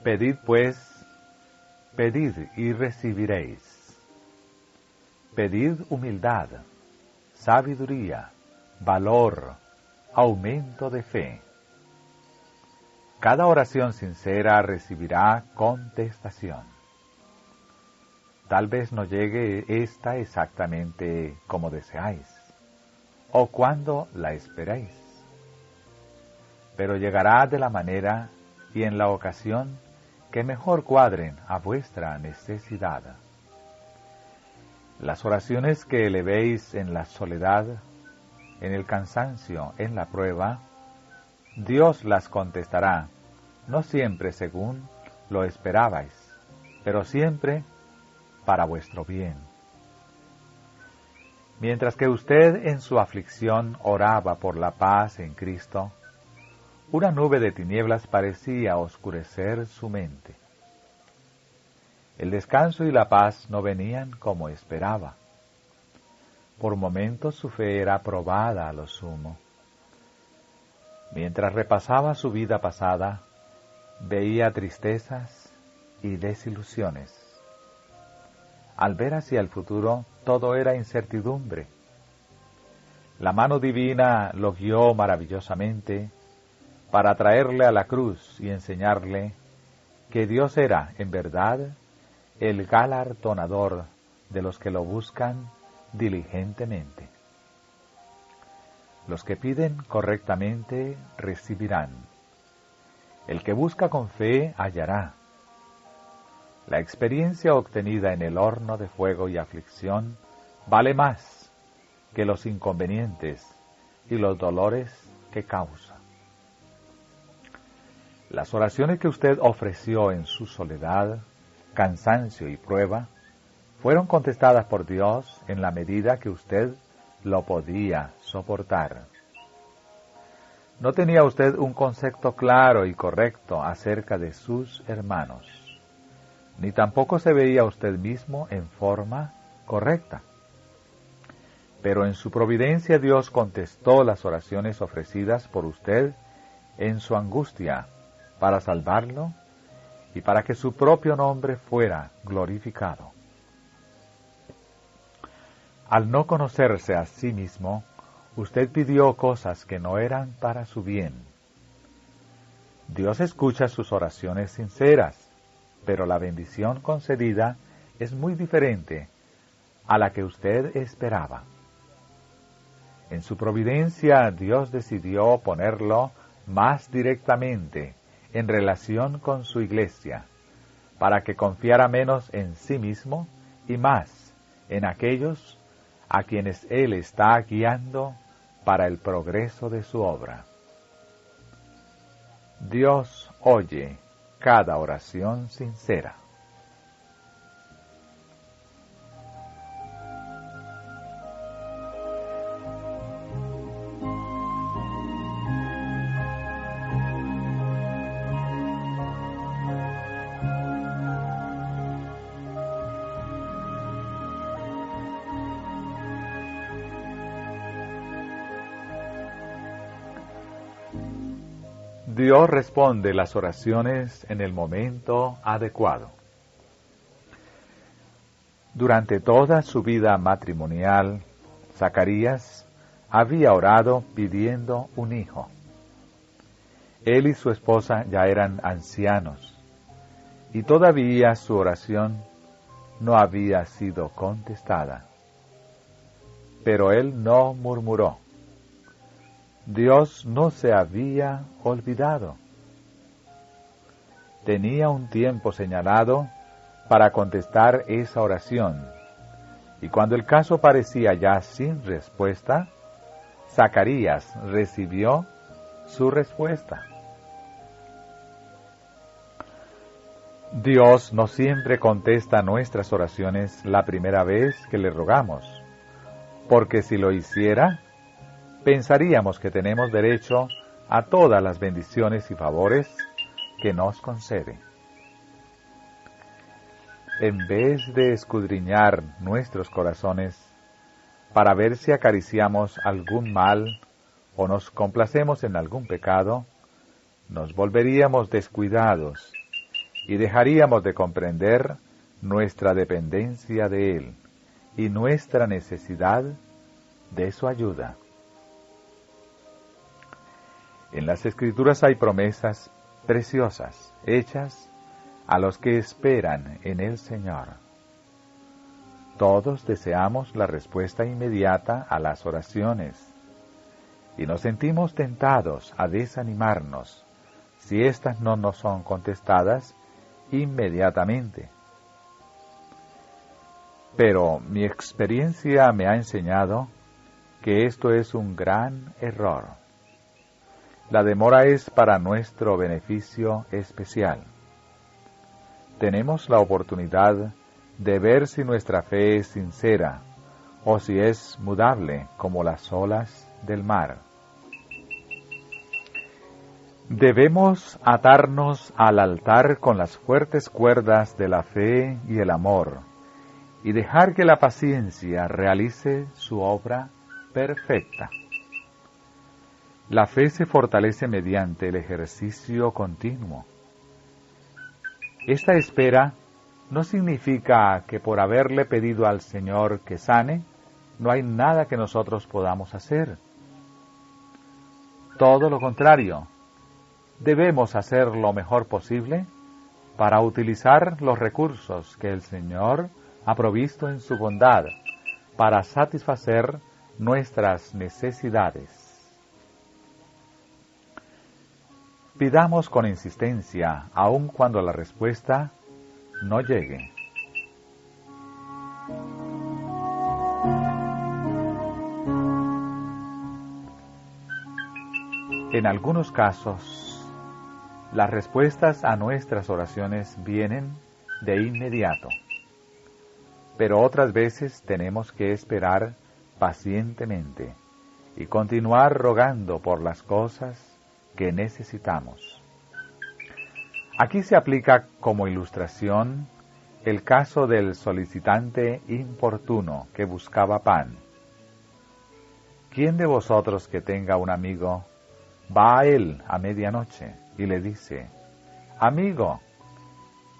Pedid pues, pedid y recibiréis. Pedid humildad, sabiduría, valor, aumento de fe. Cada oración sincera recibirá contestación. Tal vez no llegue esta exactamente como deseáis, o cuando la esperáis, pero llegará de la manera y en la ocasión que mejor cuadren a vuestra necesidad. Las oraciones que elevéis en la soledad, en el cansancio, en la prueba, Dios las contestará, no siempre según lo esperabais, pero siempre para vuestro bien. Mientras que usted en su aflicción oraba por la paz en Cristo, una nube de tinieblas parecía oscurecer su mente. El descanso y la paz no venían como esperaba. Por momentos su fe era probada a lo sumo. Mientras repasaba su vida pasada, veía tristezas y desilusiones. Al ver hacia el futuro, todo era incertidumbre. La mano divina lo guió maravillosamente para traerle a la cruz y enseñarle que Dios era, en verdad, el galardonador de los que lo buscan diligentemente. Los que piden correctamente recibirán. El que busca con fe hallará. La experiencia obtenida en el horno de fuego y aflicción vale más que los inconvenientes y los dolores que causa. Las oraciones que usted ofreció en su soledad, cansancio y prueba, fueron contestadas por Dios en la medida que usted lo podía soportar. No tenía usted un concepto claro y correcto acerca de sus hermanos, ni tampoco se veía usted mismo en forma correcta. Pero en su providencia Dios contestó las oraciones ofrecidas por usted en su angustia para salvarlo y para que su propio nombre fuera glorificado. Al no conocerse a sí mismo, usted pidió cosas que no eran para su bien. Dios escucha sus oraciones sinceras, pero la bendición concedida es muy diferente a la que usted esperaba. En su providencia, Dios decidió ponerlo más directamente en relación con su iglesia, para que confiara menos en sí mismo y más en aquellos a quienes Él está guiando para el progreso de su obra. Dios oye cada oración sincera. Dios responde las oraciones en el momento adecuado. Durante toda su vida matrimonial, Zacarías había orado pidiendo un hijo. Él y su esposa ya eran ancianos, y todavía su oración no había sido contestada. Pero él no murmuró. Dios no se había olvidado. Tenía un tiempo señalado para contestar esa oración, y cuando el caso parecía ya sin respuesta, Zacarías recibió su respuesta. Dios no siempre contesta nuestras oraciones la primera vez que le rogamos, porque si lo hiciera, pensaríamos que tenemos derecho a todas las bendiciones y favores que nos concede. En vez de escudriñar nuestros corazones para ver si acariciamos algún mal o nos complacemos en algún pecado, nos volveríamos descuidados y dejaríamos de comprender nuestra dependencia de Él y nuestra necesidad de su ayuda. En las Escrituras hay promesas preciosas hechas a los que esperan en el Señor. Todos deseamos la respuesta inmediata a las oraciones y nos sentimos tentados a desanimarnos si éstas no nos son contestadas inmediatamente. Pero mi experiencia me ha enseñado que esto es un gran error. La demora es para nuestro beneficio especial. Tenemos la oportunidad de ver si nuestra fe es sincera o si es mudable como las olas del mar. Debemos atarnos al altar con las fuertes cuerdas de la fe y el amor y dejar que la paciencia realice su obra perfecta. La fe se fortalece mediante el ejercicio continuo. Esta espera no significa que por haberle pedido al Señor que sane, no hay nada que nosotros podamos hacer. Todo lo contrario, debemos hacer lo mejor posible para utilizar los recursos que el Señor ha provisto en su bondad para satisfacer nuestras necesidades. Pidamos con insistencia, aun cuando la respuesta no llegue. En algunos casos, las respuestas a nuestras oraciones vienen de inmediato, pero otras veces tenemos que esperar pacientemente y continuar rogando por las cosas que necesitamos. Aquí se aplica como ilustración el caso del solicitante importuno que buscaba pan. ¿Quién de vosotros que tenga un amigo va a él a medianoche y le dice: Amigo,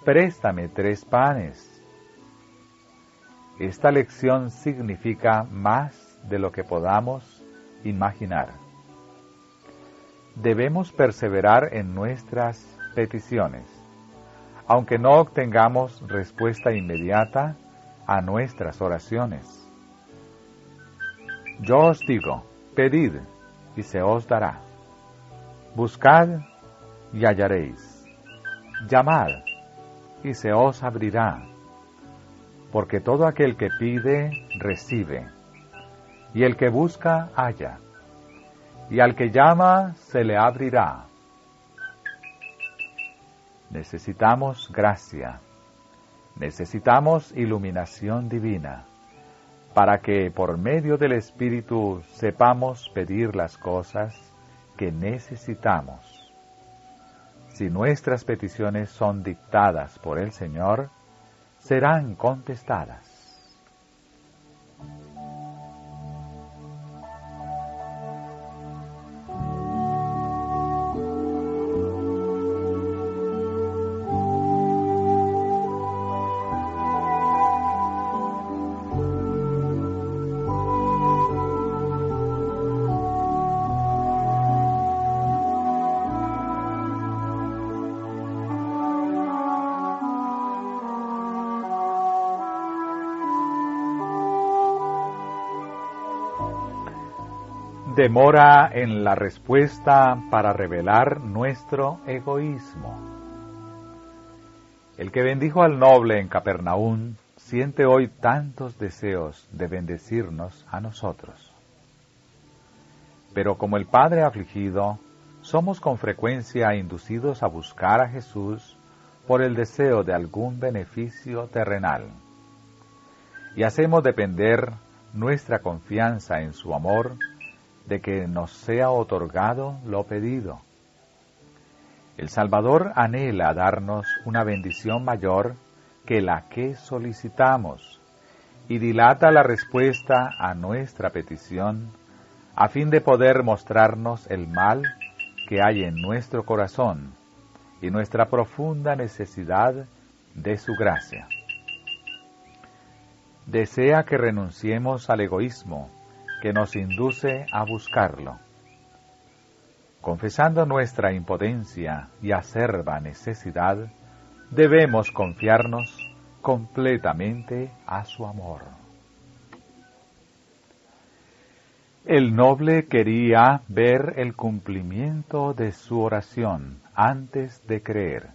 préstame 3 panes? Esta lección significa más de lo que podamos imaginar. Debemos perseverar en nuestras peticiones, aunque no obtengamos respuesta inmediata a nuestras oraciones. Yo os digo, pedid y se os dará. Buscad y hallaréis. Llamad y se os abrirá. Porque todo aquel que pide, recibe, y el que busca, halla, y al que llama, se le abrirá. Necesitamos gracia, necesitamos iluminación divina, para que por medio del Espíritu sepamos pedir las cosas que necesitamos. Si nuestras peticiones son dictadas por el Señor, serán contestadas. Demora en la respuesta para revelar nuestro egoísmo. El que bendijo al noble en Capernaum siente hoy tantos deseos de bendecirnos a nosotros. Pero como el Padre afligido, somos con frecuencia inducidos a buscar a Jesús por el deseo de algún beneficio terrenal. Y hacemos depender nuestra confianza en su amor de que nos sea otorgado lo pedido. El Salvador anhela darnos una bendición mayor que la que solicitamos y dilata la respuesta a nuestra petición a fin de poder mostrarnos el mal que hay en nuestro corazón y nuestra profunda necesidad de su gracia. Desea que renunciemos al egoísmo que nos induce a buscarlo. Confesando nuestra impotencia y acerba necesidad, debemos confiarnos completamente a su amor. El noble quería ver el cumplimiento de su oración antes de creer,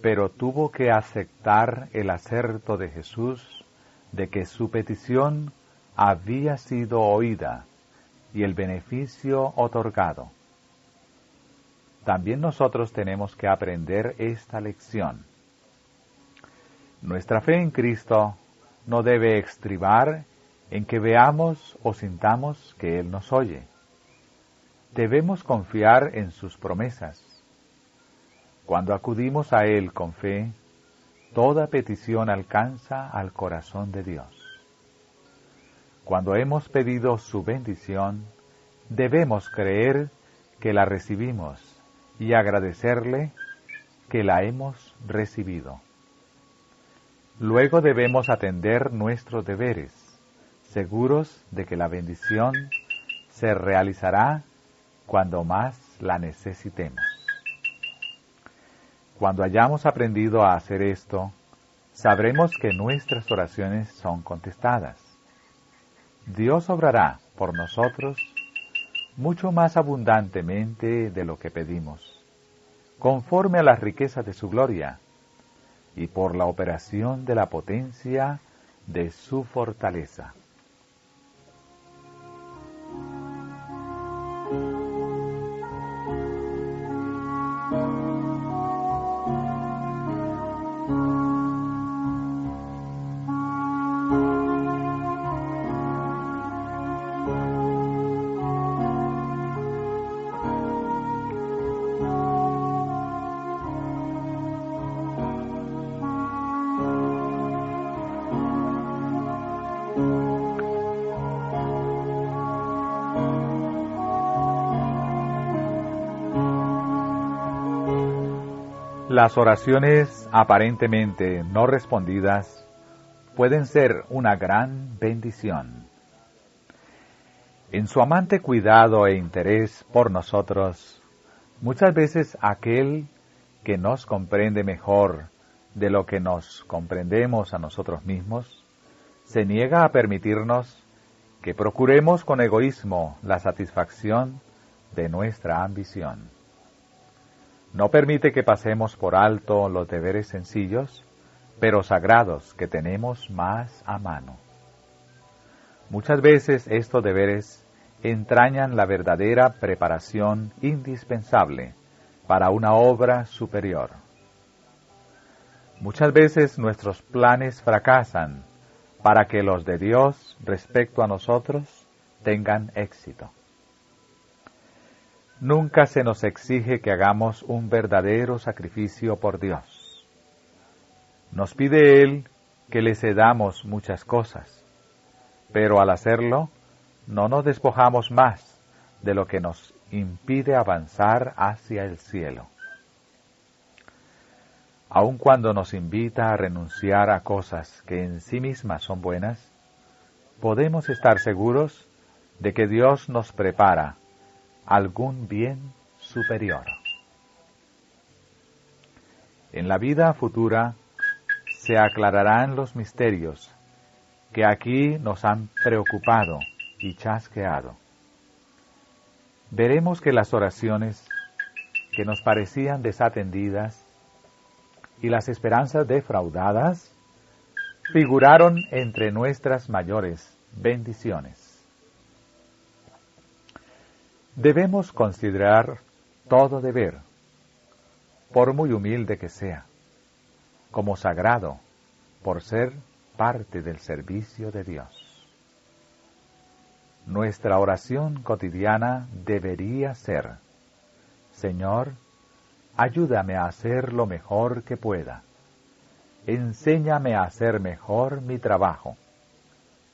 pero tuvo que aceptar el acerto de Jesús de que su petición había sido oída y el beneficio otorgado. También nosotros tenemos que aprender esta lección. Nuestra fe en Cristo no debe estribar en que veamos o sintamos que Él nos oye. Debemos confiar en sus promesas. Cuando acudimos a Él con fe, toda petición alcanza al corazón de Dios. Cuando hemos pedido su bendición, debemos creer que la recibimos y agradecerle que la hemos recibido. Luego debemos atender nuestros deberes, seguros de que la bendición se realizará cuando más la necesitemos. Cuando hayamos aprendido a hacer esto, sabremos que nuestras oraciones son contestadas. Dios obrará por nosotros mucho más abundantemente de lo que pedimos, conforme a las riquezas de su gloria, y por la operación de la potencia de su fortaleza. Las oraciones aparentemente no respondidas pueden ser una gran bendición. En su amante cuidado e interés por nosotros, muchas veces aquel que nos comprende mejor de lo que nos comprendemos a nosotros mismos, se niega a permitirnos que procuremos con egoísmo la satisfacción de nuestra ambición. No permite que pasemos por alto los deberes sencillos, pero sagrados que tenemos más a mano. Muchas veces estos deberes entrañan la verdadera preparación indispensable para una obra superior. Muchas veces nuestros planes fracasan para que los de Dios respecto a nosotros tengan éxito. Nunca se nos exige que hagamos un verdadero sacrificio por Dios. Nos pide Él que le cedamos muchas cosas, pero al hacerlo, no nos despojamos más de lo que nos impide avanzar hacia el cielo. Aun cuando nos invita a renunciar a cosas que en sí mismas son buenas, podemos estar seguros de que Dios nos prepara algún bien superior. En la vida futura se aclararán los misterios que aquí nos han preocupado y chasqueado. Veremos que las oraciones que nos parecían desatendidas y las esperanzas defraudadas figuraron entre nuestras mayores bendiciones. Debemos considerar todo deber, por muy humilde que sea, como sagrado, por ser parte del servicio de Dios. Nuestra oración cotidiana debería ser: Señor, ayúdame a hacer lo mejor que pueda. Enséñame a hacer mejor mi trabajo.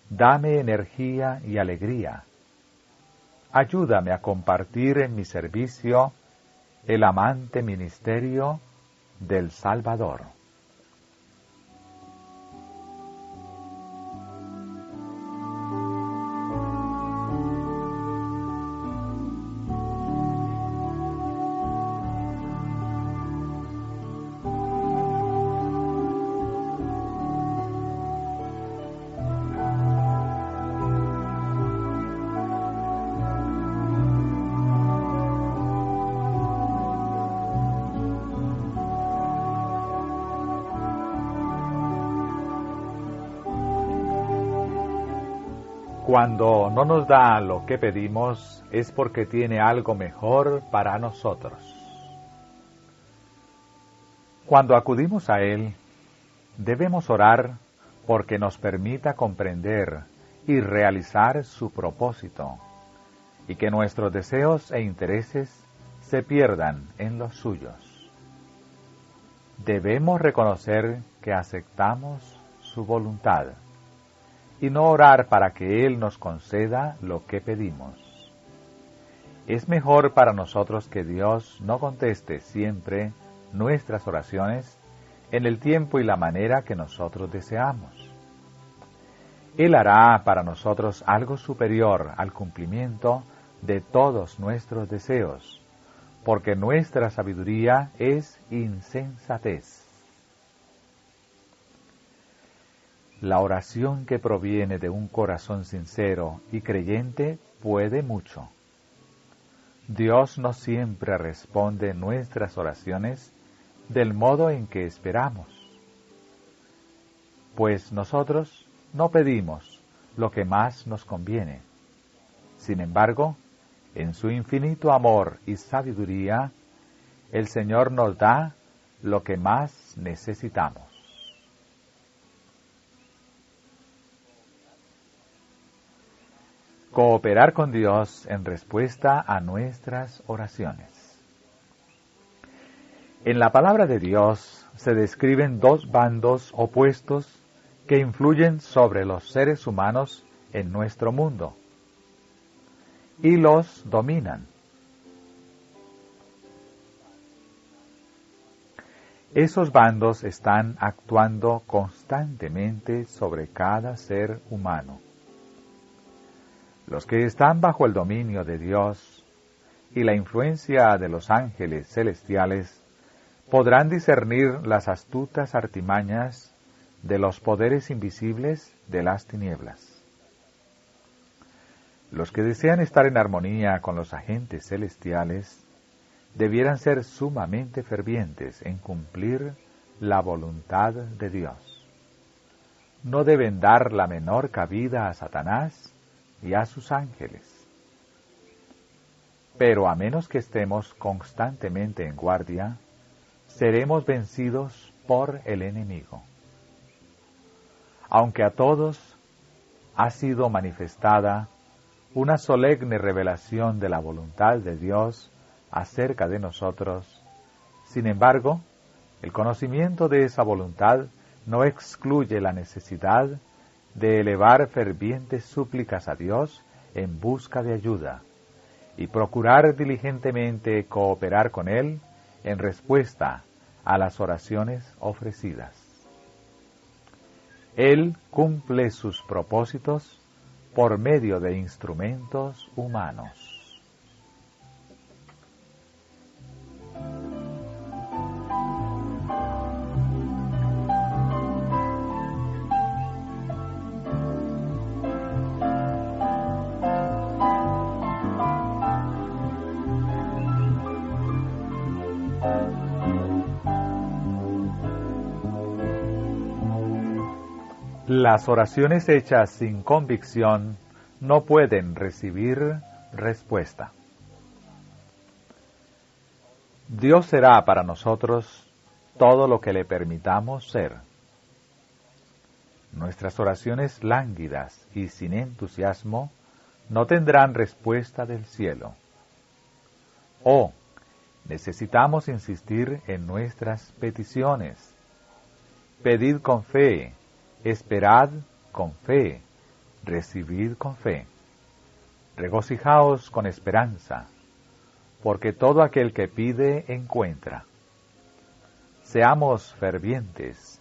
Dame energía y alegría. Ayúdame a compartir en mi servicio el amante ministerio del Salvador. Cuando no nos da lo que pedimos es porque tiene algo mejor para nosotros. Cuando acudimos a Él, debemos orar porque nos permita comprender y realizar su propósito, y que nuestros deseos e intereses se pierdan en los suyos. Debemos reconocer que aceptamos su voluntad y no orar para que Él nos conceda lo que pedimos. Es mejor para nosotros que Dios no conteste siempre nuestras oraciones en el tiempo y la manera que nosotros deseamos. Él hará para nosotros algo superior al cumplimiento de todos nuestros deseos, porque nuestra sabiduría es insensatez. La oración que proviene de un corazón sincero y creyente puede mucho. Dios no siempre responde nuestras oraciones del modo en que esperamos, pues nosotros no pedimos lo que más nos conviene. Sin embargo, en su infinito amor y sabiduría, el Señor nos da lo que más necesitamos. Cooperar con Dios en respuesta a nuestras oraciones. En la palabra de Dios se describen dos bandos opuestos que influyen sobre los seres humanos en nuestro mundo y los dominan. Esos bandos están actuando constantemente sobre cada ser humano. Los que están bajo el dominio de Dios y la influencia de los ángeles celestiales podrán discernir las astutas artimañas de los poderes invisibles de las tinieblas. Los que desean estar en armonía con los agentes celestiales debieran ser sumamente fervientes en cumplir la voluntad de Dios. No deben dar la menor cabida a Satanás y a sus ángeles. Pero a menos que estemos constantemente en guardia, seremos vencidos por el enemigo. Aunque a todos ha sido manifestada una solemne revelación de la voluntad de Dios acerca de nosotros, sin embargo, el conocimiento de esa voluntad no excluye la necesidad de elevar fervientes súplicas a Dios en busca de ayuda y procurar diligentemente cooperar con Él en respuesta a las oraciones ofrecidas. Él cumple sus propósitos por medio de instrumentos humanos. Las oraciones hechas sin convicción no pueden recibir respuesta. Dios será para nosotros todo lo que le permitamos ser. Nuestras oraciones lánguidas y sin entusiasmo no tendrán respuesta del cielo. Oh, necesitamos insistir en nuestras peticiones. Pedid con fe, esperad con fe, recibid con fe. Regocijaos con esperanza, porque todo aquel que pide encuentra. Seamos fervientes,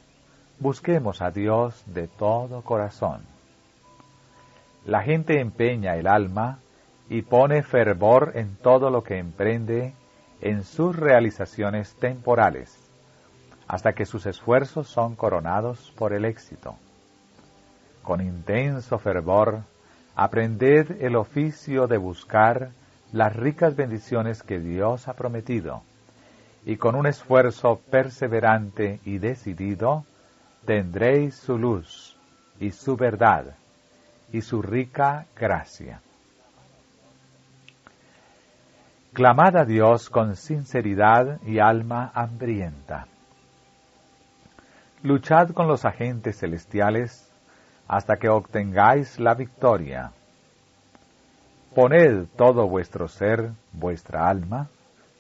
busquemos a Dios de todo corazón. La gente empeña el alma y pone fervor en todo lo que emprende en sus realizaciones temporales, hasta que sus esfuerzos son coronados por el éxito. Con intenso fervor, aprended el oficio de buscar las ricas bendiciones que Dios ha prometido, y con un esfuerzo perseverante y decidido, tendréis su luz y su verdad, y su rica gracia. Clamad a Dios con sinceridad y alma hambrienta. Luchad con los agentes celestiales hasta que obtengáis la victoria. Poned todo vuestro ser, vuestra alma,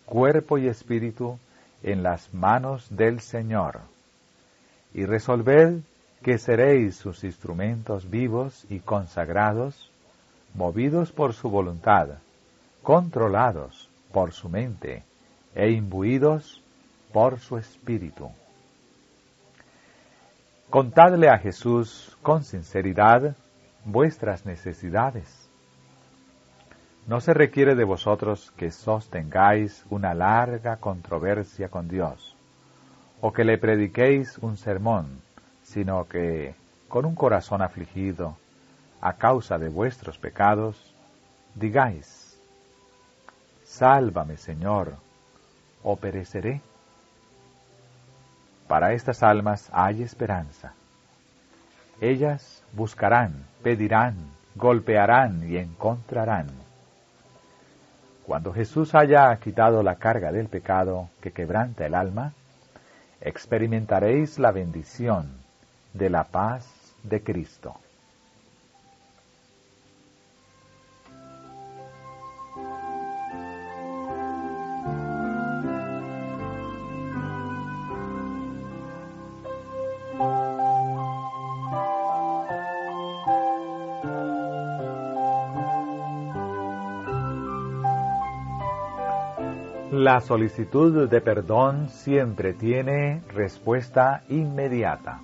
cuerpo y espíritu en las manos del Señor, y resolved que seréis sus instrumentos vivos y consagrados, movidos por su voluntad, controlados por su mente e imbuidos por su espíritu. Contadle a Jesús con sinceridad vuestras necesidades. No se requiere de vosotros que sostengáis una larga controversia con Dios, o que le prediquéis un sermón, sino que, con un corazón afligido, a causa de vuestros pecados, digáis: Sálvame, Señor, o pereceré. Para estas almas hay esperanza. Ellas buscarán, pedirán, golpearán y encontrarán. Cuando Jesús haya quitado la carga del pecado que quebranta el alma, experimentaréis la bendición de la paz de Cristo. La solicitud de perdón siempre tiene respuesta inmediata.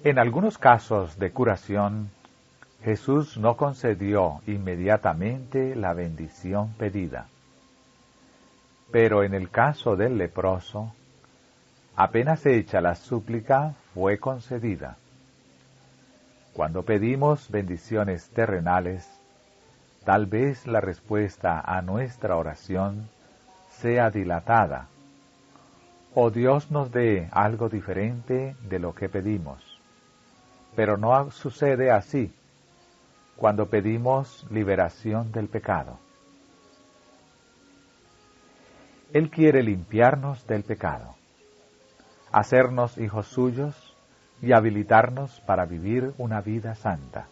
En algunos casos de curación, Jesús no concedió inmediatamente la bendición pedida. Pero en el caso del leproso, apenas hecha la súplica, fue concedida. Cuando pedimos bendiciones terrenales, tal vez la respuesta a nuestra oración sea dilatada, o Dios nos dé algo diferente de lo que pedimos. Pero no sucede así cuando pedimos liberación del pecado. Él quiere limpiarnos del pecado, hacernos hijos suyos y habilitarnos para vivir una vida santa.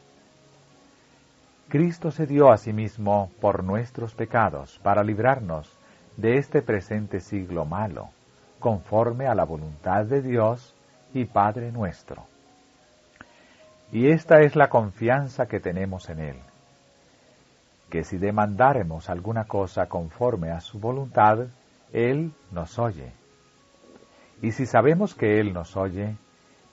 Cristo se dio a sí mismo por nuestros pecados para librarnos de este presente siglo malo, conforme a la voluntad de Dios y Padre nuestro. Y esta es la confianza que tenemos en Él, que si demandáremos alguna cosa conforme a su voluntad, Él nos oye. Y si sabemos que Él nos oye,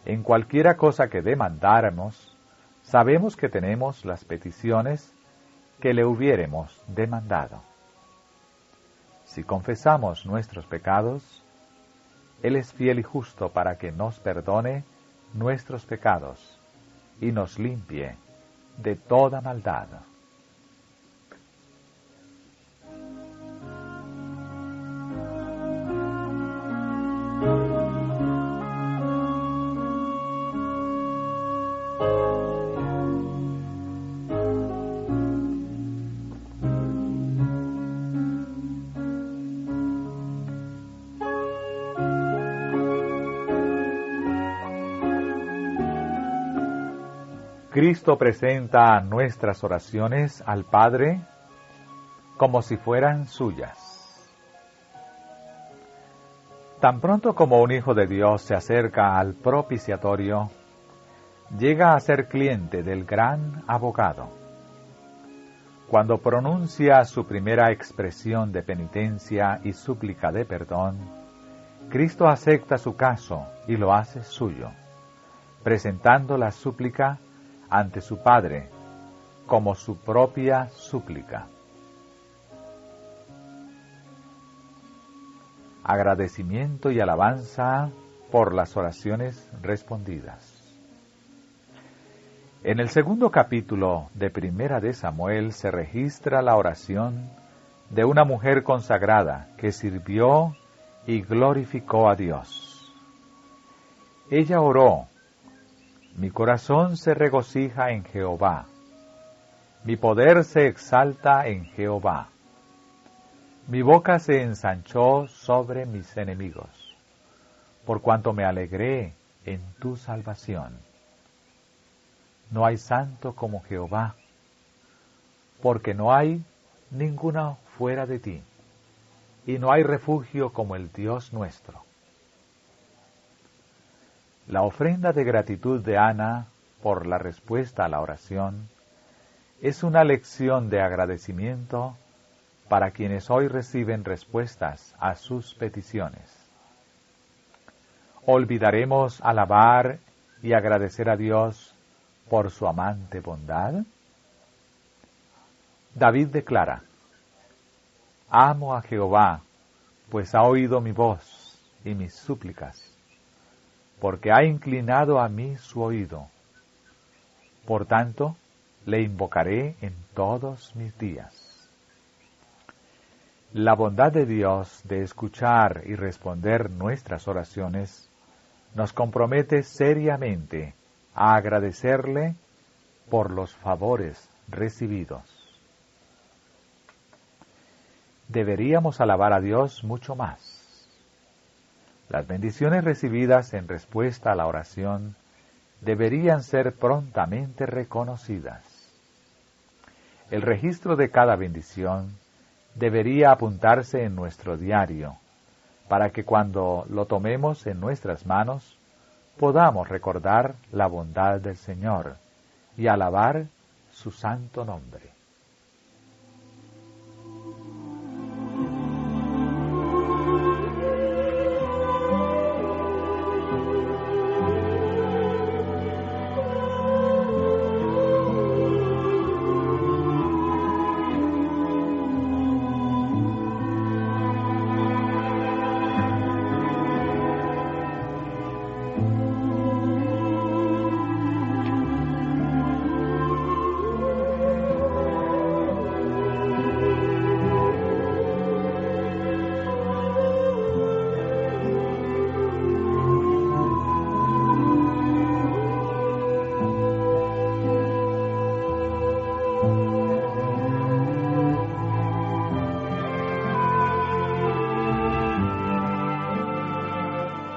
en cualquiera cosa que demandáramos, sabemos que tenemos las peticiones que le hubiéremos demandado. Si confesamos nuestros pecados, Él es fiel y justo para que nos perdone nuestros pecados y nos limpie de toda maldad. Cristo presenta nuestras oraciones al Padre como si fueran suyas. Tan pronto como un hijo de Dios se acerca al propiciatorio, llega a ser cliente del gran abogado. Cuando pronuncia su primera expresión de penitencia y súplica de perdón, Cristo acepta su caso y lo hace suyo, presentando la súplica ante su Padre como su propia súplica. Agradecimiento y alabanza por las oraciones respondidas. En el segundo capítulo de Primera de Samuel se registra la oración de una mujer consagrada que sirvió y glorificó a Dios. Ella oró: Mi corazón se regocija en Jehová. Mi poder se exalta en Jehová. Mi boca se ensanchó sobre mis enemigos, por cuanto me alegré en tu salvación. No hay santo como Jehová, porque no hay ninguno fuera de ti, y no hay refugio como el Dios nuestro. La ofrenda de gratitud de Ana por la respuesta a la oración es una lección de agradecimiento para quienes hoy reciben respuestas a sus peticiones. ¿Olvidaremos alabar y agradecer a Dios por su amante bondad? David declara: Amo a Jehová, pues ha oído mi voz y mis súplicas, porque ha inclinado a mí su oído. Por tanto, le invocaré en todos mis días. La bondad de Dios de escuchar y responder nuestras oraciones nos compromete seriamente a agradecerle por los favores recibidos. Deberíamos alabar a Dios mucho más. Las bendiciones recibidas en respuesta a la oración deberían ser prontamente reconocidas. El registro de cada bendición debería apuntarse en nuestro diario, para que cuando lo tomemos en nuestras manos podamos recordar la bondad del Señor y alabar su santo nombre.